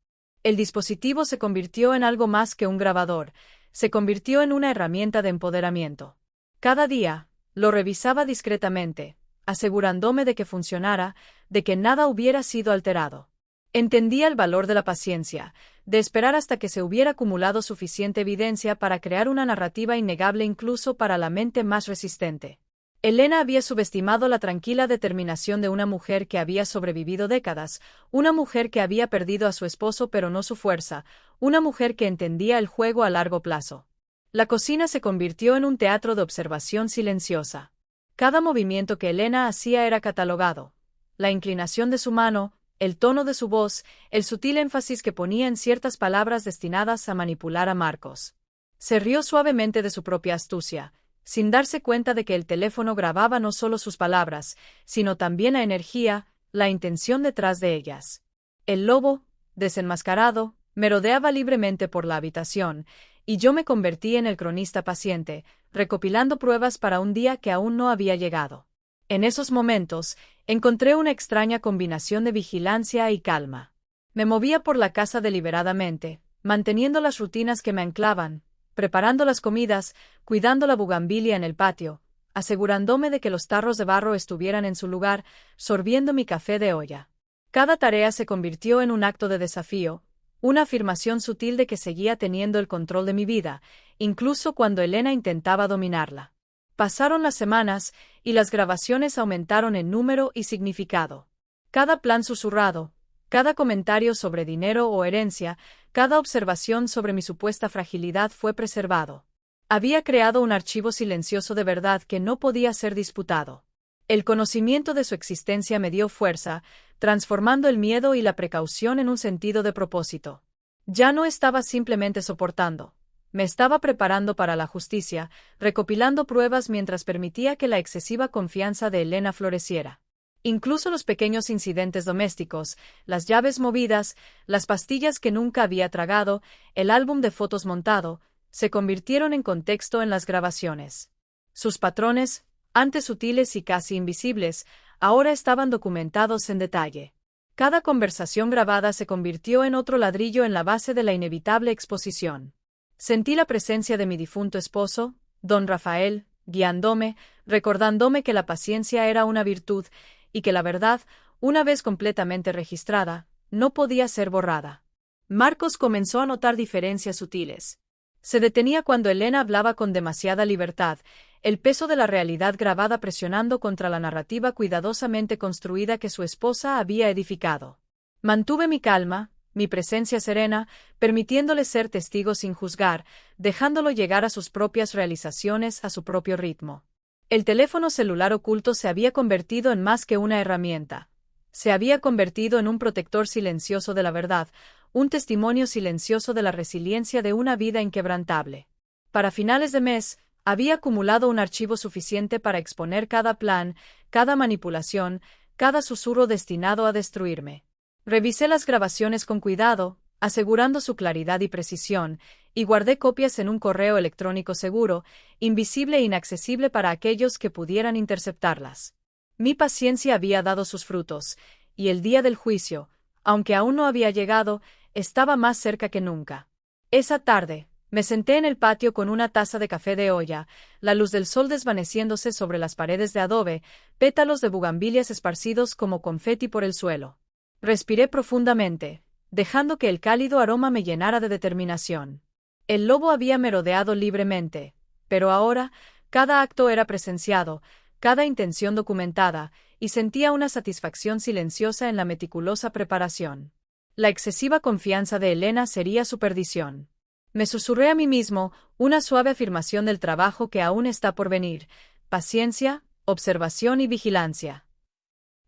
El dispositivo se convirtió en algo más que un grabador, se convirtió en una herramienta de empoderamiento. Cada día, lo revisaba discretamente, asegurándome de que funcionara, de que nada hubiera sido alterado. Entendía el valor de la paciencia, de esperar hasta que se hubiera acumulado suficiente evidencia para crear una narrativa innegable incluso para la mente más resistente. Elena había subestimado la tranquila determinación de una mujer que había sobrevivido décadas, una mujer que había perdido a su esposo pero no su fuerza, una mujer que entendía el juego a largo plazo. La cocina se convirtió en un teatro de observación silenciosa. Cada movimiento que Elena hacía era catalogado. La inclinación de su mano, el tono de su voz, el sutil énfasis que ponía en ciertas palabras destinadas a manipular a Marcos. Se rió suavemente de su propia astucia, sin darse cuenta de que el teléfono grababa no solo sus palabras, sino también la energía, la intención detrás de ellas. El lobo, desenmascarado, merodeaba libremente por la habitación, y yo me convertí en el cronista paciente, recopilando pruebas para un día que aún no había llegado. En esos momentos, encontré una extraña combinación de vigilancia y calma. Me movía por la casa deliberadamente, manteniendo las rutinas que me anclaban, preparando las comidas, cuidando la bugambilia en el patio, asegurándome de que los tarros de barro estuvieran en su lugar, sorbiendo mi café de olla. Cada tarea se convirtió en un acto de desafío, una afirmación sutil de que seguía teniendo el control de mi vida, incluso cuando Elena intentaba dominarla. Pasaron las semanas, y las grabaciones aumentaron en número y significado. Cada plan susurrado, cada comentario sobre dinero o herencia, cada observación sobre mi supuesta fragilidad fue preservado. Había creado un archivo silencioso de verdad que no podía ser disputado. El conocimiento de su existencia me dio fuerza, transformando el miedo y la precaución en un sentido de propósito. Ya no estaba simplemente soportando. Me estaba preparando para la justicia, recopilando pruebas mientras permitía que la excesiva confianza de Elena floreciera. Incluso los pequeños incidentes domésticos, las llaves movidas, las pastillas que nunca había tragado, el álbum de fotos montado, se convirtieron en contexto en las grabaciones. Sus patrones, antes sutiles y casi invisibles, ahora estaban documentados en detalle. Cada conversación grabada se convirtió en otro ladrillo en la base de la inevitable exposición. Sentí la presencia de mi difunto esposo, don Rafael, guiándome, recordándome que la paciencia era una virtud, y que la verdad, una vez completamente registrada, no podía ser borrada. Marcos comenzó a notar diferencias sutiles. Se detenía cuando Elena hablaba con demasiada libertad, el peso de la realidad grabada presionando contra la narrativa cuidadosamente construida que su esposa había edificado. Mantuve mi calma, mi presencia serena, permitiéndole ser testigo sin juzgar, dejándolo llegar a sus propias realizaciones a su propio ritmo. El teléfono celular oculto se había convertido en más que una herramienta. Se había convertido en un protector silencioso de la verdad, un testimonio silencioso de la resiliencia de una vida inquebrantable. Para finales de mes, había acumulado un archivo suficiente para exponer cada plan, cada manipulación, cada susurro destinado a destruirme. Revisé las grabaciones con cuidado, asegurando su claridad y precisión, y guardé copias en un correo electrónico seguro, invisible e inaccesible para aquellos que pudieran interceptarlas. Mi paciencia había dado sus frutos, y el día del juicio, aunque aún no había llegado, estaba más cerca que nunca. Esa tarde, me senté en el patio con una taza de café de olla, la luz del sol desvaneciéndose sobre las paredes de adobe, pétalos de bugambilias esparcidos como confeti por el suelo. Respiré profundamente, dejando que el cálido aroma me llenara de determinación. El lobo había merodeado libremente, pero ahora, cada acto era presenciado, cada intención documentada, y sentía una satisfacción silenciosa en la meticulosa preparación. La excesiva confianza de Elena sería su perdición. Me susurré a mí mismo, una suave afirmación del trabajo que aún está por venir: paciencia, observación y vigilancia.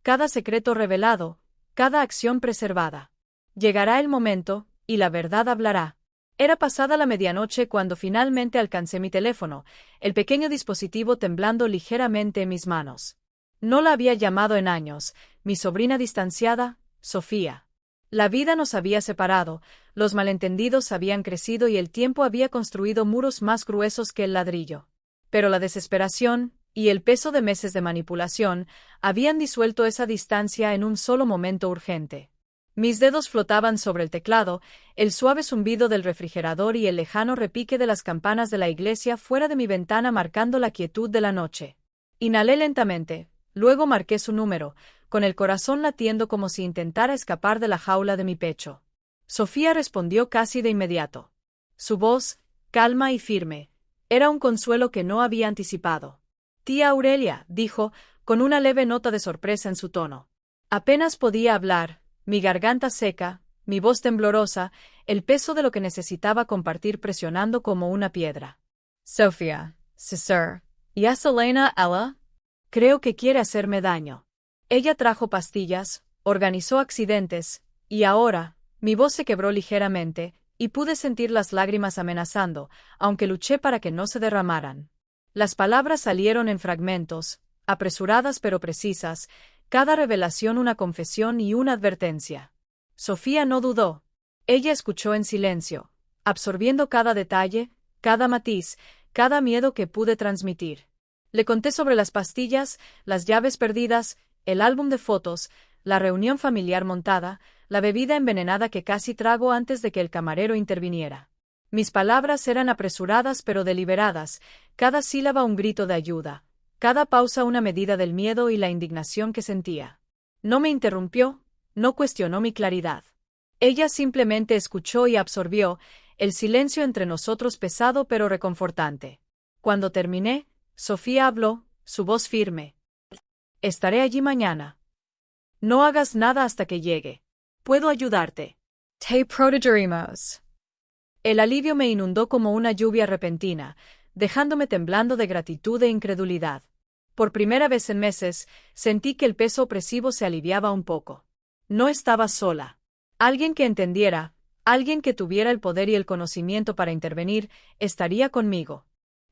Cada secreto revelado, cada acción preservada. Llegará el momento, y la verdad hablará. Era pasada la medianoche cuando finalmente alcancé mi teléfono, el pequeño dispositivo temblando ligeramente en mis manos. No la había llamado en años, mi sobrina distanciada, Sofía. La vida nos había separado, los malentendidos habían crecido y el tiempo había construido muros más gruesos que el ladrillo. Pero la desesperación, y el peso de meses de manipulación, habían disuelto esa distancia en un solo momento urgente. Mis dedos flotaban sobre el teclado, el suave zumbido del refrigerador y el lejano repique de las campanas de la iglesia fuera de mi ventana marcando la quietud de la noche. Inhalé lentamente, luego marqué su número, con el corazón latiendo como si intentara escapar de la jaula de mi pecho. Sofía respondió casi de inmediato. Su voz, calma y firme, era un consuelo que no había anticipado. «Tía Aurelia», dijo, con una leve nota de sorpresa en su tono. Apenas podía hablar, mi garganta seca, mi voz temblorosa, el peso de lo que necesitaba compartir presionando como una piedra. «Sofía, César, ¿y a Selena, Ella? Creo que quiere hacerme daño. Ella trajo pastillas, organizó accidentes, y ahora», mi voz se quebró ligeramente, y pude sentir las lágrimas amenazando, aunque luché para que no se derramaran. Las palabras salieron en fragmentos, apresuradas pero precisas, cada revelación una confesión y una advertencia. Sofía no dudó. Ella escuchó en silencio, absorbiendo cada detalle, cada matiz, cada miedo que pude transmitir. Le conté sobre las pastillas, las llaves perdidas, el álbum de fotos, la reunión familiar montada, la bebida envenenada que casi trago antes de que el camarero interviniera. Mis palabras eran apresuradas pero deliberadas, cada sílaba un grito de ayuda, cada pausa una medida del miedo y la indignación que sentía. No me interrumpió, no cuestionó mi claridad. Ella simplemente escuchó y absorbió, el silencio entre nosotros pesado pero reconfortante. Cuando terminé, Sofía habló, su voz firme. «Estaré allí mañana. No hagas nada hasta que llegue. Puedo ayudarte. Te protegeremos». El alivio me inundó como una lluvia repentina, dejándome temblando de gratitud e incredulidad. Por primera vez en meses, sentí que el peso opresivo se aliviaba un poco. No estaba sola. Alguien que entendiera, alguien que tuviera el poder y el conocimiento para intervenir, estaría conmigo.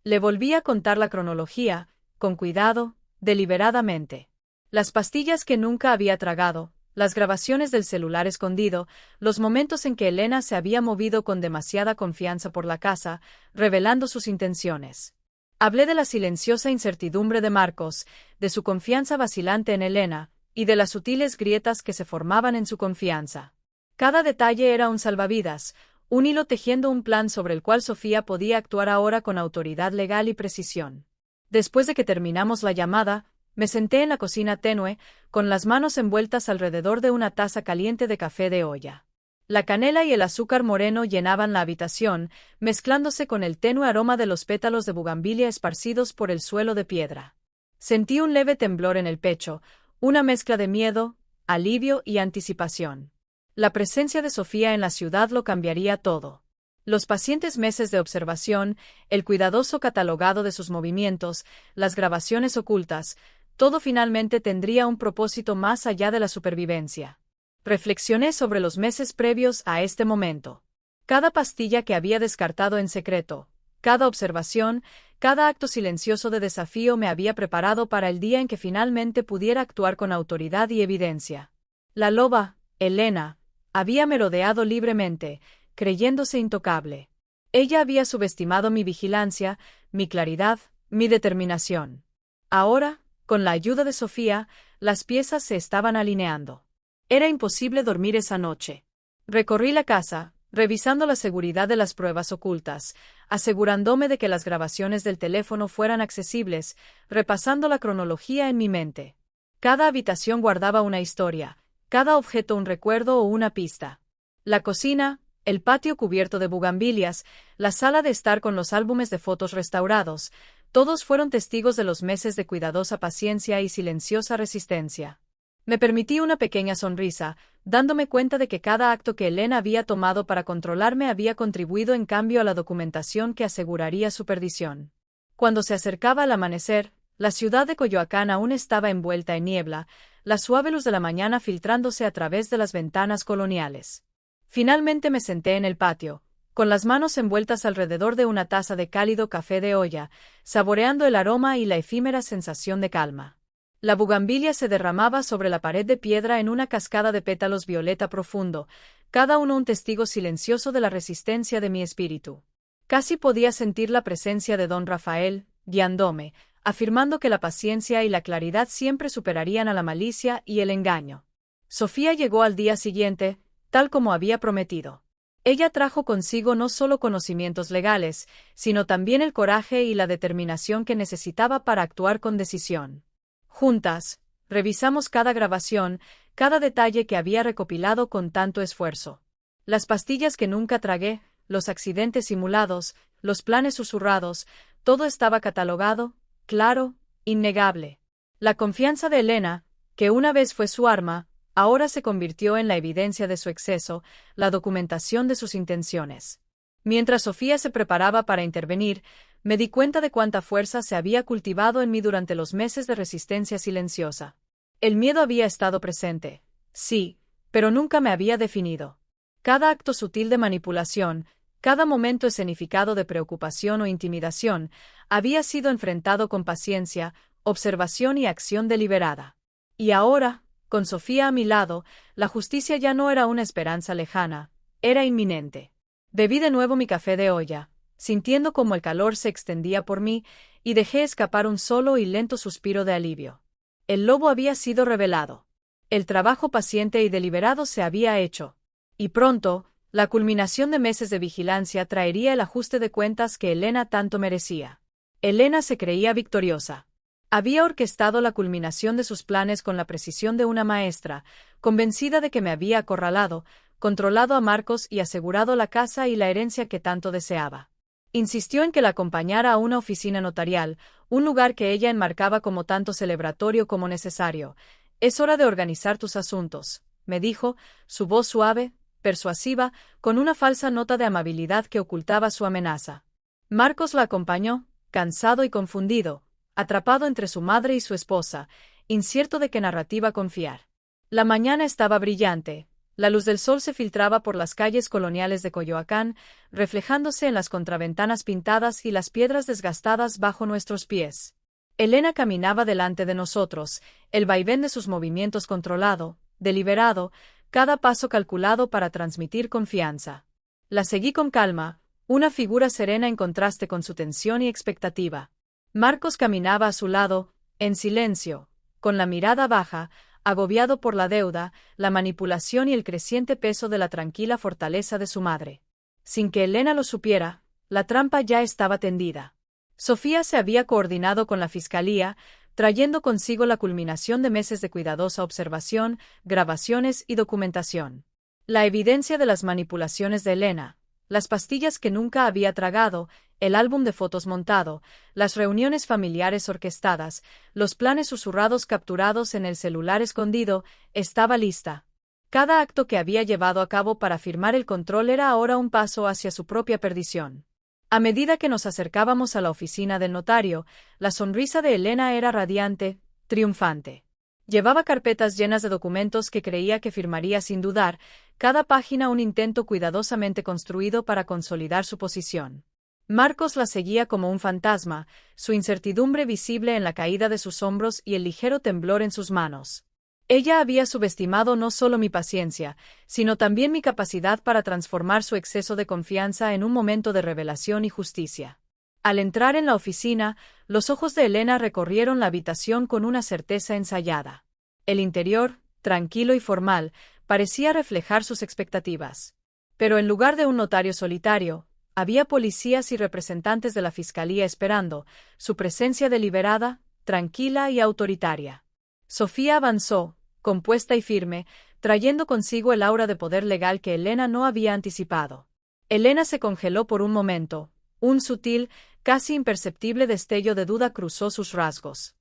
Le volví a contar la cronología, con cuidado, deliberadamente. Las pastillas que nunca había tragado, las grabaciones del celular escondido, los momentos en que Elena se había movido con demasiada confianza por la casa, revelando sus intenciones. Hablé de la silenciosa incertidumbre de Marcos, de su confianza vacilante en Elena, y de las sutiles grietas que se formaban en su confianza. Cada detalle era un salvavidas, un hilo tejiendo un plan sobre el cual Sofía podía actuar ahora con autoridad legal y precisión. Después de que terminamos la llamada, me senté en la cocina tenue, con las manos envueltas alrededor de una taza caliente de café de olla. La canela y el azúcar moreno llenaban la habitación, mezclándose con el tenue aroma de los pétalos de bugambilia esparcidos por el suelo de piedra. Sentí un leve temblor en el pecho, una mezcla de miedo, alivio y anticipación. La presencia de Sofía en la ciudad lo cambiaría todo. Los pacientes meses de observación, el cuidadoso catalogado de sus movimientos, las grabaciones ocultas, todo finalmente tendría un propósito más allá de la supervivencia. Reflexioné sobre los meses previos a este momento. Cada pastilla que había descartado en secreto, cada observación, cada acto silencioso de desafío me había preparado para el día en que finalmente pudiera actuar con autoridad y evidencia. La loba, Elena, había merodeado libremente, creyéndose intocable. Ella había subestimado mi vigilancia, mi claridad, mi determinación. Ahora, con la ayuda de Sofía, las piezas se estaban alineando. Era imposible dormir esa noche. Recorrí la casa, revisando la seguridad de las pruebas ocultas, asegurándome de que las grabaciones del teléfono fueran accesibles, repasando la cronología en mi mente. Cada habitación guardaba una historia, cada objeto un recuerdo o una pista. La cocina, el patio cubierto de bugambilias, la sala de estar con los álbumes de fotos restaurados, todos fueron testigos de los meses de cuidadosa paciencia y silenciosa resistencia. Me permití una pequeña sonrisa, dándome cuenta de que cada acto que Elena había tomado para controlarme había contribuido en cambio a la documentación que aseguraría su perdición. Cuando se acercaba el amanecer, la ciudad de Coyoacán aún estaba envuelta en niebla, la suave luz de la mañana filtrándose a través de las ventanas coloniales. Finalmente me senté en el patio, con las manos envueltas alrededor de una taza de cálido café de olla, saboreando el aroma y la efímera sensación de calma. La bugambilia se derramaba sobre la pared de piedra en una cascada de pétalos violeta profundo, cada uno un testigo silencioso de la resistencia de mi espíritu. Casi podía sentir la presencia de don Rafael, guiándome, afirmando que la paciencia y la claridad siempre superarían a la malicia y el engaño. Sofía llegó al día siguiente, tal como había prometido. Ella trajo consigo no solo conocimientos legales, sino también el coraje y la determinación que necesitaba para actuar con decisión. Juntas, revisamos cada grabación, cada detalle que había recopilado con tanto esfuerzo. Las pastillas que nunca tragué, los accidentes simulados, los planes susurrados, todo estaba catalogado, claro, innegable. La confianza de Elena, que una vez fue su arma, ahora se convirtió en la evidencia de su exceso, la documentación de sus intenciones. Mientras Sofía se preparaba para intervenir, me di cuenta de cuánta fuerza se había cultivado en mí durante los meses de resistencia silenciosa. El miedo había estado presente, sí, pero nunca me había definido. Cada acto sutil de manipulación, cada momento escenificado de preocupación o intimidación, había sido enfrentado con paciencia, observación y acción deliberada. Y ahora, con Sofía a mi lado, la justicia ya no era una esperanza lejana, era inminente. Bebí de nuevo mi café de olla, sintiendo como el calor se extendía por mí, y dejé escapar un solo y lento suspiro de alivio. El lobo había sido revelado. El trabajo paciente y deliberado se había hecho. Y pronto, la culminación de meses de vigilancia traería el ajuste de cuentas que Elena tanto merecía. Elena se creía victoriosa. Había orquestado la culminación de sus planes con la precisión de una maestra, convencida de que me había acorralado, controlado a Marcos y asegurado la casa y la herencia que tanto deseaba. Insistió en que la acompañara a una oficina notarial, un lugar que ella enmarcaba como tanto celebratorio como necesario. «Es hora de organizar tus asuntos», me dijo, su voz suave, persuasiva, con una falsa nota de amabilidad que ocultaba su amenaza. Marcos la acompañó, cansado y confundido, atrapado entre su madre y su esposa, incierto de qué narrativa confiar. La mañana estaba brillante. La luz del sol se filtraba por las calles coloniales de Coyoacán, reflejándose en las contraventanas pintadas y las piedras desgastadas bajo nuestros pies. Elena caminaba delante de nosotros, el vaivén de sus movimientos controlado, deliberado, cada paso calculado para transmitir confianza. La seguí con calma, una figura serena en contraste con su tensión y expectativa. Marcos caminaba a su lado, en silencio, con la mirada baja, agobiado por la deuda, la manipulación y el creciente peso de la tranquila fortaleza de su madre. Sin que Elena lo supiera, la trampa ya estaba tendida. Sofía se había coordinado con la fiscalía, trayendo consigo la culminación de meses de cuidadosa observación, grabaciones y documentación. La evidencia de las manipulaciones de Elena, las pastillas que nunca había tragado, el álbum de fotos montado, las reuniones familiares orquestadas, los planes susurrados capturados en el celular escondido, estaba lista. Cada acto que había llevado a cabo para firmar el control era ahora un paso hacia su propia perdición. A medida que nos acercábamos a la oficina del notario, la sonrisa de Elena era radiante, triunfante. Llevaba carpetas llenas de documentos que creía que firmaría sin dudar, cada página un intento cuidadosamente construido para consolidar su posición. Marcos la seguía como un fantasma, su incertidumbre visible en la caída de sus hombros y el ligero temblor en sus manos. Ella había subestimado no solo mi paciencia, sino también mi capacidad para transformar su exceso de confianza en un momento de revelación y justicia. Al entrar en la oficina, los ojos de Elena recorrieron la habitación con una certeza ensayada. El interior, tranquilo y formal, parecía reflejar sus expectativas. Pero en lugar de un notario solitario, había policías y representantes de la fiscalía esperando, su presencia deliberada, tranquila y autoritaria. Sofía avanzó, compuesta y firme, trayendo consigo el aura de poder legal que Elena no había anticipado. Elena se congeló por un momento, un sutil, casi imperceptible destello de duda cruzó sus rasgos.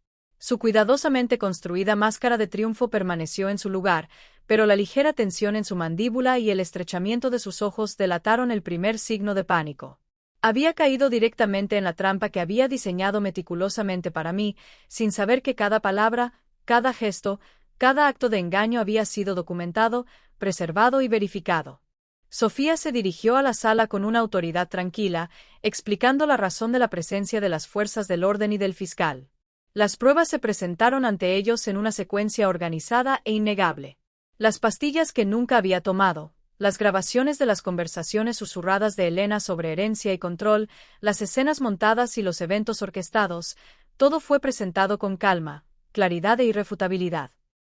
Su cuidadosamente construida máscara de triunfo permaneció en su lugar, pero la ligera tensión en su mandíbula y el estrechamiento de sus ojos delataron el primer signo de pánico. Había caído directamente en la trampa que había diseñado meticulosamente para mí, sin saber que cada palabra, cada gesto, cada acto de engaño había sido documentado, preservado y verificado. Sofía se dirigió a la sala con una autoridad tranquila, explicando la razón de la presencia de las fuerzas del orden y del fiscal. Las pruebas se presentaron ante ellos en una secuencia organizada e innegable. Las pastillas que nunca había tomado, las grabaciones de las conversaciones susurradas de Elena sobre herencia y control, las escenas montadas y los eventos orquestados, todo fue presentado con calma, claridad e irrefutabilidad.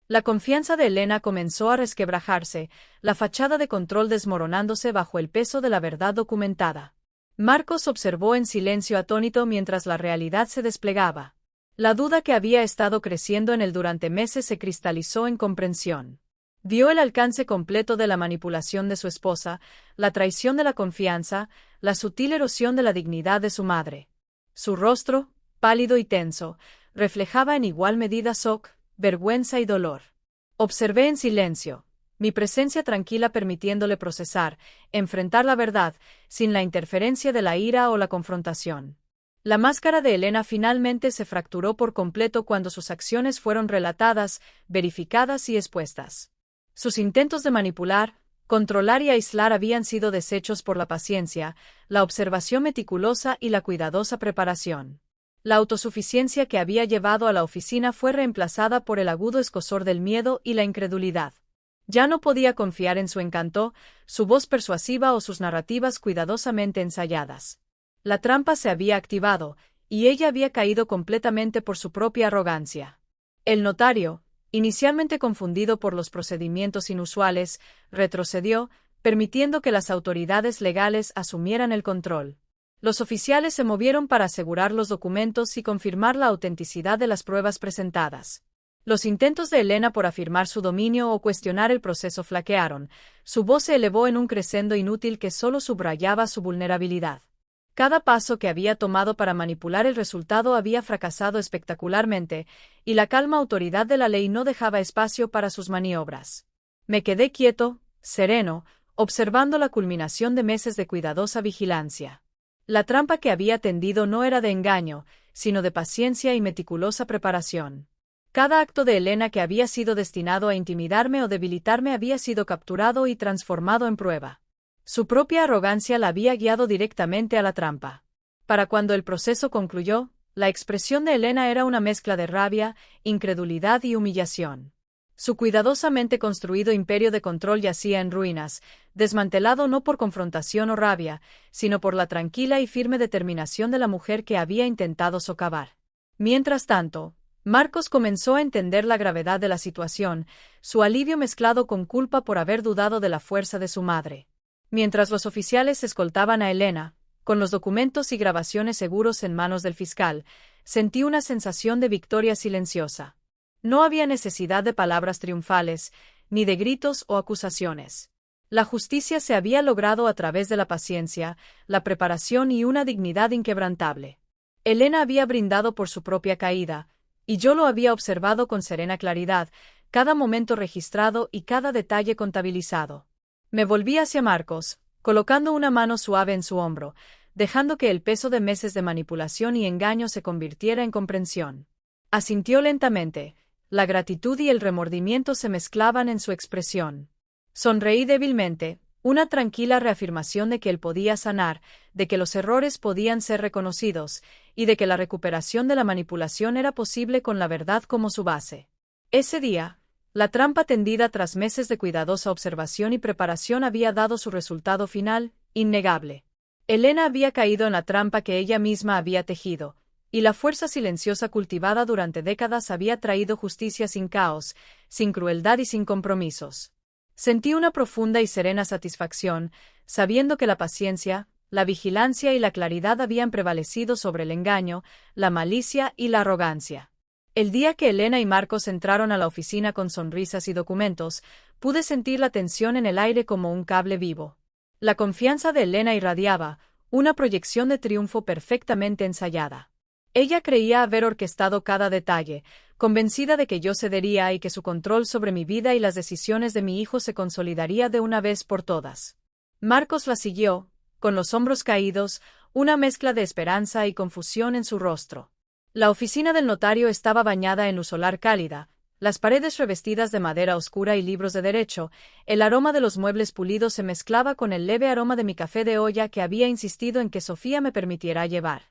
La confianza de Elena comenzó a resquebrajarse, la fachada de control desmoronándose bajo el peso de la verdad documentada. Marcos observó en silencio atónito mientras la realidad se desplegaba. La duda que había estado creciendo en él durante meses se cristalizó en comprensión. Vio el alcance completo de la manipulación de su esposa, la traición de la confianza, la sutil erosión de la dignidad de su madre. Su rostro, pálido y tenso, reflejaba en igual medida shock, vergüenza y dolor. Observé en silencio, mi presencia tranquila permitiéndole procesar, enfrentar la verdad, sin la interferencia de la ira o la confrontación. La máscara de Elena finalmente se fracturó por completo cuando sus acciones fueron relatadas, verificadas y expuestas. Sus intentos de manipular, controlar y aislar habían sido deshechos por la paciencia, la observación meticulosa y la cuidadosa preparación. La autosuficiencia que había llevado a la oficina fue reemplazada por el agudo escozor del miedo y la incredulidad. Ya no podía confiar en su encanto, su voz persuasiva o sus narrativas cuidadosamente ensayadas. La trampa se había activado, y ella había caído completamente por su propia arrogancia. El notario, inicialmente confundido por los procedimientos inusuales, retrocedió, permitiendo que las autoridades legales asumieran el control. Los oficiales se movieron para asegurar los documentos y confirmar la autenticidad de las pruebas presentadas. Los intentos de Elena por afirmar su dominio o cuestionar el proceso flaquearon, su voz se elevó en un crescendo inútil que solo subrayaba su vulnerabilidad. Cada paso que había tomado para manipular el resultado había fracasado espectacularmente, y la calma autoridad de la ley no dejaba espacio para sus maniobras. Me quedé quieto, sereno, observando la culminación de meses de cuidadosa vigilancia. La trampa que había tendido no era de engaño, sino de paciencia y meticulosa preparación. Cada acto de Elena que había sido destinado a intimidarme o debilitarme había sido capturado y transformado en prueba. Su propia arrogancia la había guiado directamente a la trampa. Para cuando el proceso concluyó, la expresión de Elena era una mezcla de rabia, incredulidad y humillación. Su cuidadosamente construido imperio de control yacía en ruinas, desmantelado no por confrontación o rabia, sino por la tranquila y firme determinación de la mujer que había intentado socavar. Mientras tanto, Marcos comenzó a entender la gravedad de la situación, su alivio mezclado con culpa por haber dudado de la fuerza de su madre. Mientras los oficiales escoltaban a Elena, con los documentos y grabaciones seguros en manos del fiscal, sentí una sensación de victoria silenciosa. No había necesidad de palabras triunfales, ni de gritos o acusaciones. La justicia se había logrado a través de la paciencia, la preparación y una dignidad inquebrantable. Elena había brindado por su propia caída, y yo lo había observado con serena claridad, cada momento registrado y cada detalle contabilizado. Me volví hacia Marcos, colocando una mano suave en su hombro, dejando que el peso de meses de manipulación y engaño se convirtiera en comprensión. Asintió lentamente, la gratitud y el remordimiento se mezclaban en su expresión. Sonreí débilmente, una tranquila reafirmación de que él podía sanar, de que los errores podían ser reconocidos, y de que la recuperación de la manipulación era posible con la verdad como su base. Ese día, la trampa tendida tras meses de cuidadosa observación y preparación había dado su resultado final, innegable. Elena había caído en la trampa que ella misma había tejido, y la fuerza silenciosa cultivada durante décadas había traído justicia sin caos, sin crueldad y sin compromisos. Sentí una profunda y serena satisfacción, sabiendo que la paciencia, la vigilancia y la claridad habían prevalecido sobre el engaño, la malicia y la arrogancia. El día que Elena y Marcos entraron a la oficina con sonrisas y documentos, pude sentir la tensión en el aire como un cable vivo. La confianza de Elena irradiaba, una proyección de triunfo perfectamente ensayada. Ella creía haber orquestado cada detalle, convencida de que yo cedería y que su control sobre mi vida y las decisiones de mi hijo se consolidaría de una vez por todas. Marcos la siguió, con los hombros caídos, una mezcla de esperanza y confusión en su rostro. La oficina del notario estaba bañada en luz solar cálida, las paredes revestidas de madera oscura y libros de derecho, el aroma de los muebles pulidos se mezclaba con el leve aroma de mi café de olla que había insistido en que Sofía me permitiera llevar.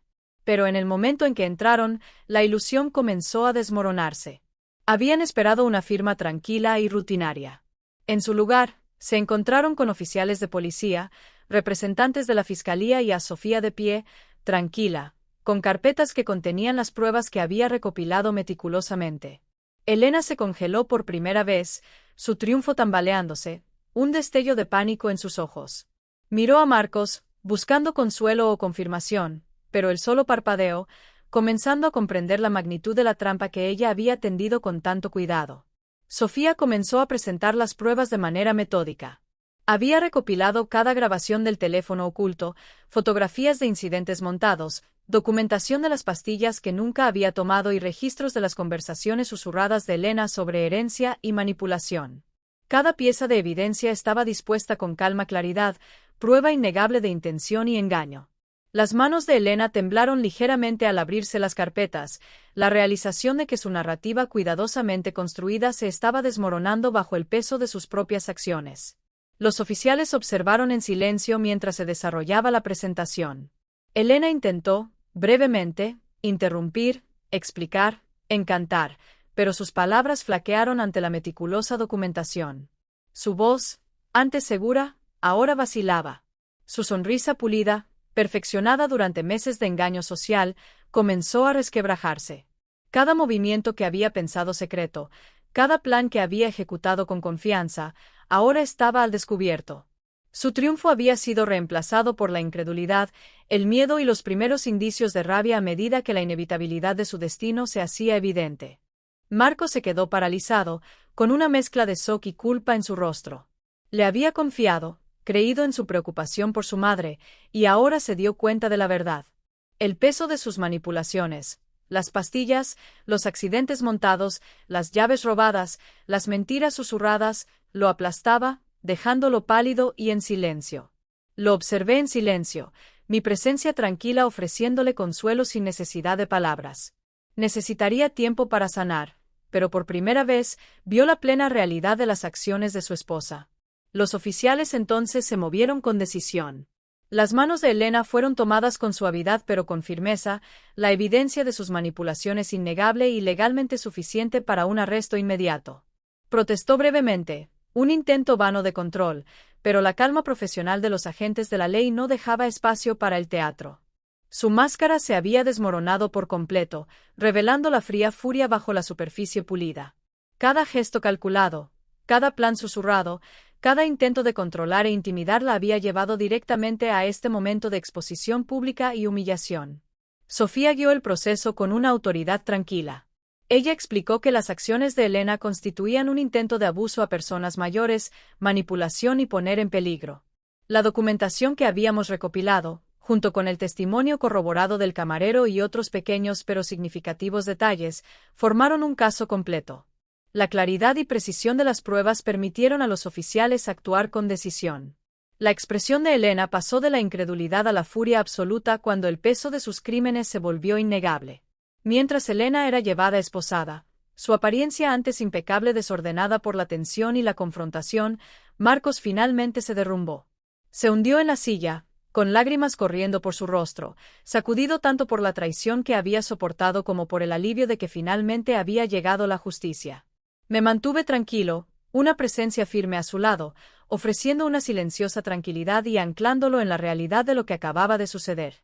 Pero en el momento en que entraron, la ilusión comenzó a desmoronarse. Habían esperado una firma tranquila y rutinaria. En su lugar, se encontraron con oficiales de policía, representantes de la fiscalía y a Sofía de pie, tranquila, con carpetas que contenían las pruebas que había recopilado meticulosamente. Elena se congeló por primera vez, su triunfo tambaleándose, un destello de pánico en sus ojos. Miró a Marcos, buscando consuelo o confirmación, pero él solo parpadeó, comenzando a comprender la magnitud de la trampa que ella había tendido con tanto cuidado. Sofía comenzó a presentar las pruebas de manera metódica. Había recopilado cada grabación del teléfono oculto, fotografías de incidentes montados, documentación de las pastillas que nunca había tomado y registros de las conversaciones susurradas de Elena sobre herencia y manipulación. Cada pieza de evidencia estaba dispuesta con calma claridad, prueba innegable de intención y engaño. Las manos de Elena temblaron ligeramente al abrirse las carpetas, la realización de que su narrativa cuidadosamente construida se estaba desmoronando bajo el peso de sus propias acciones. Los oficiales observaron en silencio mientras se desarrollaba la presentación. Elena intentó, brevemente, interrumpir, explicar, encantar, pero sus palabras flaquearon ante la meticulosa documentación. Su voz, antes segura, ahora vacilaba. Su sonrisa pulida, perfeccionada durante meses de engaño social, comenzó a resquebrajarse. Cada movimiento que había pensado secreto, cada plan que había ejecutado con confianza, ahora estaba al descubierto. Su triunfo había sido reemplazado por la incredulidad, el miedo y los primeros indicios de rabia a medida que la inevitabilidad de su destino se hacía evidente. Marco se quedó paralizado, con una mezcla de shock y culpa en su rostro. Le había confiado, creído en su preocupación por su madre, y ahora se dio cuenta de la verdad. El peso de sus manipulaciones, las pastillas, los accidentes montados, las llaves robadas, las mentiras susurradas, lo aplastaba, dejándolo pálido y en silencio. Lo observé en silencio, mi presencia tranquila ofreciéndole consuelo sin necesidad de palabras. Necesitaría tiempo para sanar, pero por primera vez vio la plena realidad de las acciones de su esposa. Los oficiales entonces se movieron con decisión. Las manos de Elena fueron tomadas con suavidad pero con firmeza, la evidencia de sus manipulaciones innegable y legalmente suficiente para un arresto inmediato. Protestó brevemente, un intento vano de control, pero la calma profesional de los agentes de la ley no dejaba espacio para el teatro. Su máscara se había desmoronado por completo, revelando la fría furia bajo la superficie pulida. Cada gesto calculado, cada plan susurrado, cada intento de controlar e intimidar la había llevado directamente a este momento de exposición pública y humillación. Sofía guió el proceso con una autoridad tranquila. Ella explicó que las acciones de Elena constituían un intento de abuso a personas mayores, manipulación y poner en peligro. La documentación que habíamos recopilado, junto con el testimonio corroborado del camarero y otros pequeños pero significativos detalles, formaron un caso completo. La claridad y precisión de las pruebas permitieron a los oficiales actuar con decisión. La expresión de Elena pasó de la incredulidad a la furia absoluta cuando el peso de sus crímenes se volvió innegable. Mientras Elena era llevada esposada, su apariencia antes impecable desordenada por la tensión y la confrontación, Marcos finalmente se derrumbó. Se hundió en la silla, con lágrimas corriendo por su rostro, sacudido tanto por la traición que había soportado como por el alivio de que finalmente había llegado la justicia. Me mantuve tranquilo, una presencia firme a su lado, ofreciendo una silenciosa tranquilidad y anclándolo en la realidad de lo que acababa de suceder.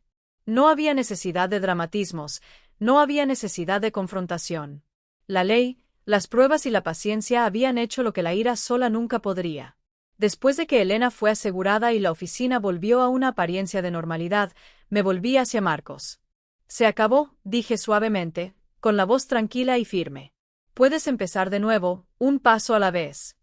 No había necesidad de dramatismos, no había necesidad de confrontación. La ley, las pruebas y la paciencia habían hecho lo que la ira sola nunca podría. Después de que Elena fue asegurada y la oficina volvió a una apariencia de normalidad, me volví hacia Marcos. Se acabó, dije suavemente, con la voz tranquila y firme. Puedes empezar de nuevo, un paso a la vez.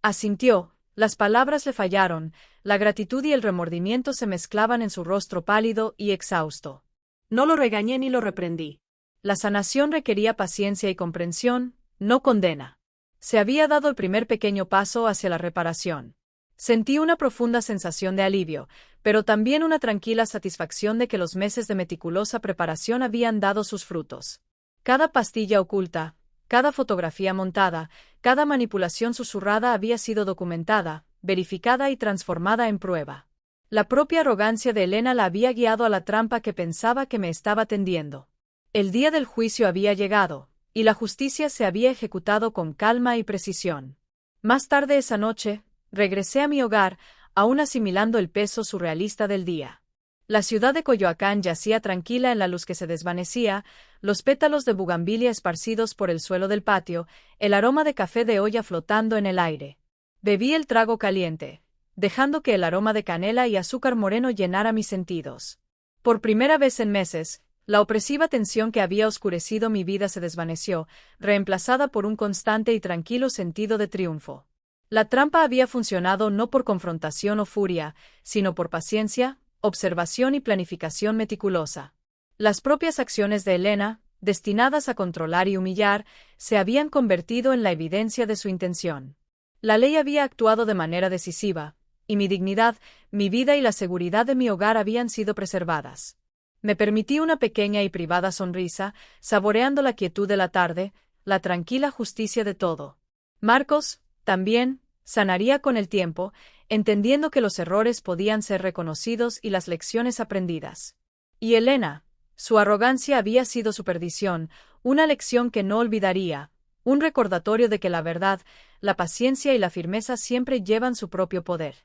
Asintió, las palabras le fallaron, la gratitud y el remordimiento se mezclaban en su rostro pálido y exhausto. No lo regañé ni lo reprendí. La sanación requería paciencia y comprensión, no condena. Se había dado el primer pequeño paso hacia la reparación. Sentí una profunda sensación de alivio, pero también una tranquila satisfacción de que los meses de meticulosa preparación habían dado sus frutos. Cada pastilla oculta, cada fotografía montada, cada manipulación susurrada había sido documentada, verificada y transformada en prueba. La propia arrogancia de Elena la había guiado a la trampa que pensaba que me estaba tendiendo. El día del juicio había llegado, y la justicia se había ejecutado con calma y precisión. Más tarde esa noche, regresé a mi hogar, aún asimilando el peso surrealista del día. La ciudad de Coyoacán yacía tranquila en la luz que se desvanecía, los pétalos de bugambilia esparcidos por el suelo del patio, el aroma de café de olla flotando en el aire. Bebí el trago caliente, dejando que el aroma de canela y azúcar moreno llenara mis sentidos. Por primera vez en meses, la opresiva tensión que había oscurecido mi vida se desvaneció, reemplazada por un constante y tranquilo sentido de triunfo. La trampa había funcionado no por confrontación o furia, sino por paciencia, observación y planificación meticulosa. Las propias acciones de Elena, destinadas a controlar y humillar, se habían convertido en la evidencia de su intención. La ley había actuado de manera decisiva, y mi dignidad, mi vida y la seguridad de mi hogar habían sido preservadas. Me permití una pequeña y privada sonrisa, saboreando la quietud de la tarde, la tranquila justicia de todo. Marcos, también, sanaría con el tiempo, entendiendo que los errores podían ser reconocidos y las lecciones aprendidas. Y Elena, su arrogancia había sido su perdición, una lección que no olvidaría, un recordatorio de que la verdad, la paciencia y la firmeza siempre llevan su propio poder.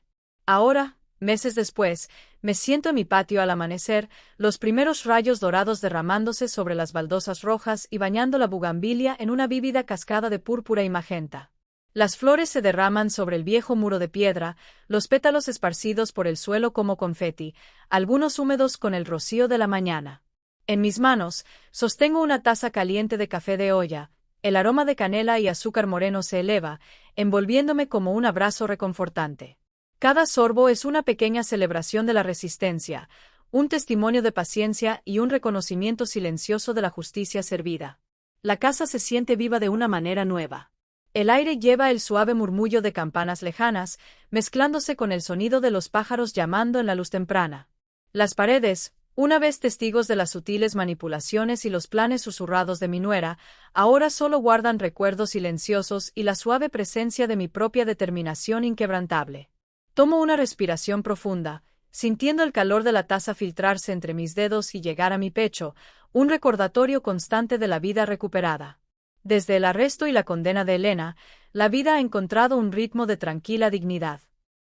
Ahora, meses después, me siento en mi patio al amanecer, los primeros rayos dorados derramándose sobre las baldosas rojas y bañando la bugambilia en una vívida cascada de púrpura y magenta. Las flores se derraman sobre el viejo muro de piedra, los pétalos esparcidos por el suelo como confeti, algunos húmedos con el rocío de la mañana. En mis manos, sostengo una taza caliente de café de olla, el aroma de canela y azúcar moreno se eleva, envolviéndome como un abrazo reconfortante. Cada sorbo es una pequeña celebración de la resistencia, un testimonio de paciencia y un reconocimiento silencioso de la justicia servida. La casa se siente viva de una manera nueva. El aire lleva el suave murmullo de campanas lejanas, mezclándose con el sonido de los pájaros llamando en la luz temprana. Las paredes, una vez testigos de las sutiles manipulaciones y los planes susurrados de mi nuera, ahora solo guardan recuerdos silenciosos y la suave presencia de mi propia determinación inquebrantable. Tomo una respiración profunda, sintiendo el calor de la taza filtrarse entre mis dedos y llegar a mi pecho, un recordatorio constante de la vida recuperada. Desde el arresto y la condena de Elena, la vida ha encontrado un ritmo de tranquila dignidad.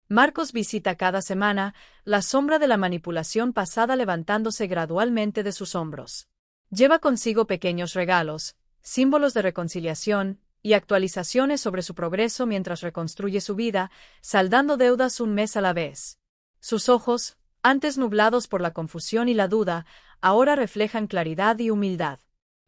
Marcos visita cada semana, la sombra de la manipulación pasada levantándose gradualmente de sus hombros. Lleva consigo pequeños regalos, símbolos de reconciliación, y actualizaciones sobre su progreso mientras reconstruye su vida, saldando deudas un mes a la vez. Sus ojos, antes nublados por la confusión y la duda, ahora reflejan claridad y humildad.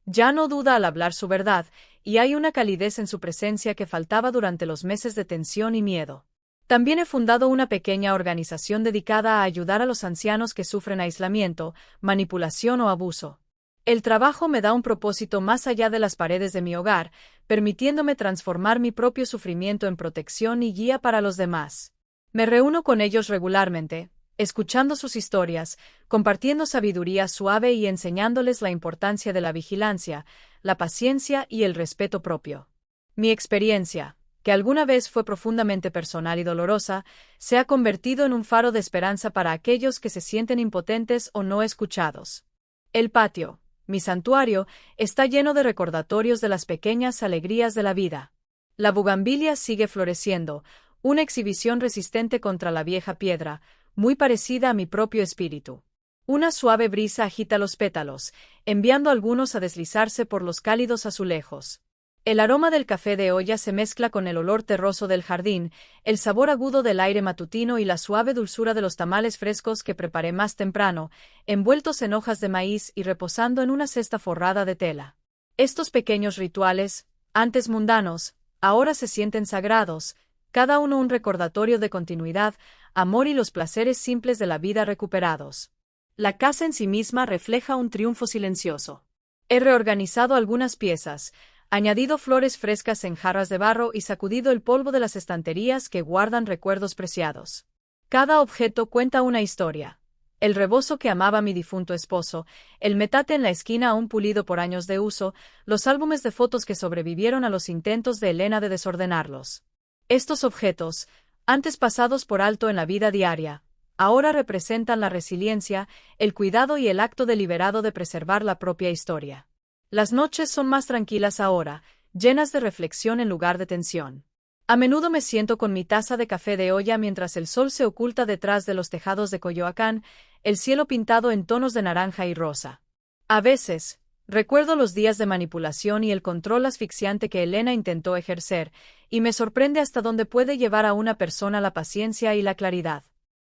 Ya no duda al hablar su verdad, y hay una calidez en su presencia que faltaba durante los meses de tensión y miedo. También he fundado una pequeña organización dedicada a ayudar a los ancianos que sufren aislamiento, manipulación o abuso. El trabajo me da un propósito más allá de las paredes de mi hogar, permitiéndome transformar mi propio sufrimiento en protección y guía para los demás. Me reúno con ellos regularmente, escuchando sus historias, compartiendo sabiduría suave y enseñándoles la importancia de la vigilancia, la paciencia y el respeto propio. Mi experiencia, que alguna vez fue profundamente personal y dolorosa, se ha convertido en un faro de esperanza para aquellos que se sienten impotentes o no escuchados. El patio, mi santuario, está lleno de recordatorios de las pequeñas alegrías de la vida. La bugambilia sigue floreciendo, una exhibición resistente contra la vieja piedra, muy parecida a mi propio espíritu. Una suave brisa agita los pétalos, enviando a algunos a deslizarse por los cálidos azulejos. El aroma del café de olla se mezcla con el olor terroso del jardín, el sabor agudo del aire matutino y la suave dulzura de los tamales frescos que preparé más temprano, envueltos en hojas de maíz y reposando en una cesta forrada de tela. Estos pequeños rituales, antes mundanos, ahora se sienten sagrados, cada uno un recordatorio de continuidad, amor y los placeres simples de la vida recuperados. La casa en sí misma refleja un triunfo silencioso. He reorganizado algunas piezas, añadido flores frescas en jarras de barro y sacudido el polvo de las estanterías que guardan recuerdos preciados. Cada objeto cuenta una historia. El rebozo que amaba mi difunto esposo, el metate en la esquina aún pulido por años de uso, los álbumes de fotos que sobrevivieron a los intentos de Elena de desordenarlos. Estos objetos, antes pasados por alto en la vida diaria, ahora representan la resiliencia, el cuidado y el acto deliberado de preservar la propia historia. Las noches son más tranquilas ahora, llenas de reflexión en lugar de tensión. A menudo me siento con mi taza de café de olla mientras el sol se oculta detrás de los tejados de Coyoacán, el cielo pintado en tonos de naranja y rosa. A veces, recuerdo los días de manipulación y el control asfixiante que Elena intentó ejercer, y me sorprende hasta dónde puede llevar a una persona la paciencia y la claridad.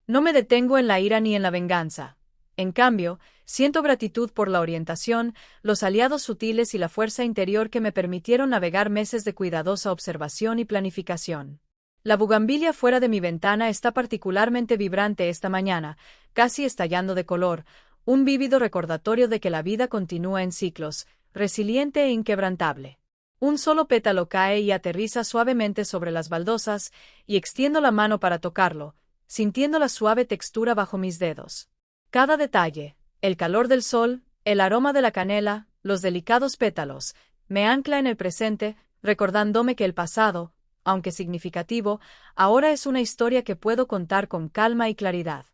No me detengo en la ira ni en la venganza. En cambio, siento gratitud por la orientación, los aliados sutiles y la fuerza interior que me permitieron navegar meses de cuidadosa observación y planificación. La bugambilia fuera de mi ventana está particularmente vibrante esta mañana, casi estallando de color, un vívido recordatorio de que la vida continúa en ciclos, resiliente e inquebrantable. Un solo pétalo cae y aterriza suavemente sobre las baldosas, y extiendo la mano para tocarlo, sintiendo la suave textura bajo mis dedos. Cada detalle, el calor del sol, el aroma de la canela, los delicados pétalos, me ancla en el presente, recordándome que el pasado, aunque significativo, ahora es una historia que puedo contar con calma y claridad.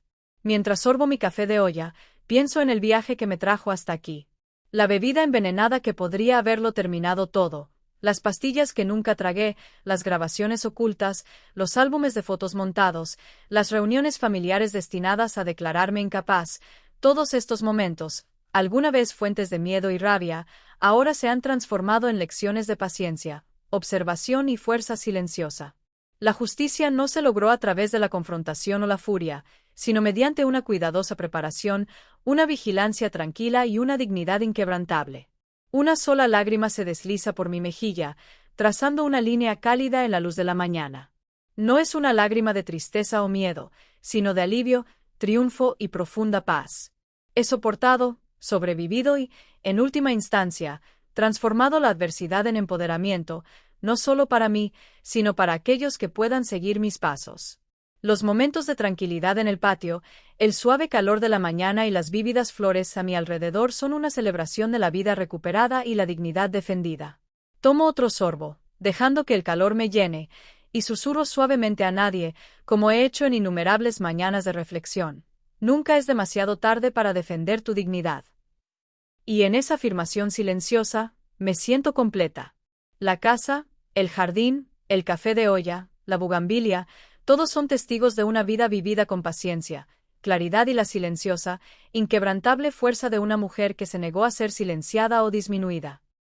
Mientras sorbo mi café de olla, pienso en el viaje que me trajo hasta aquí. La bebida envenenada que podría haberlo terminado todo, las pastillas que nunca tragué, las grabaciones ocultas, los álbumes de fotos montados, las reuniones familiares destinadas a declararme incapaz, todos estos momentos, alguna vez fuentes de miedo y rabia, ahora se han transformado en lecciones de paciencia, observación y fuerza silenciosa. La justicia no se logró a través de la confrontación o la furia, sino mediante una cuidadosa preparación, una vigilancia tranquila y una dignidad inquebrantable. Una sola lágrima se desliza por mi mejilla, trazando una línea cálida en la luz de la mañana. No es una lágrima de tristeza o miedo, sino de alivio, triunfo y profunda paz. He soportado, sobrevivido y, en última instancia, transformado la adversidad en empoderamiento, no solo para mí, sino para aquellos que puedan seguir mis pasos. Los momentos de tranquilidad en el patio, el suave calor de la mañana y las vívidas flores a mi alrededor son una celebración de la vida recuperada y la dignidad defendida. Tomo otro sorbo, dejando que el calor me llene, y susurro suavemente a nadie, como he hecho en innumerables mañanas de reflexión. Nunca es demasiado tarde para defender tu dignidad. Y en esa afirmación silenciosa, me siento completa. La casa, el jardín, el café de olla, la bugambilia, todos son testigos de una vida vivida con paciencia, claridad y la silenciosa, inquebrantable fuerza de una mujer que se negó a ser silenciada o disminuida.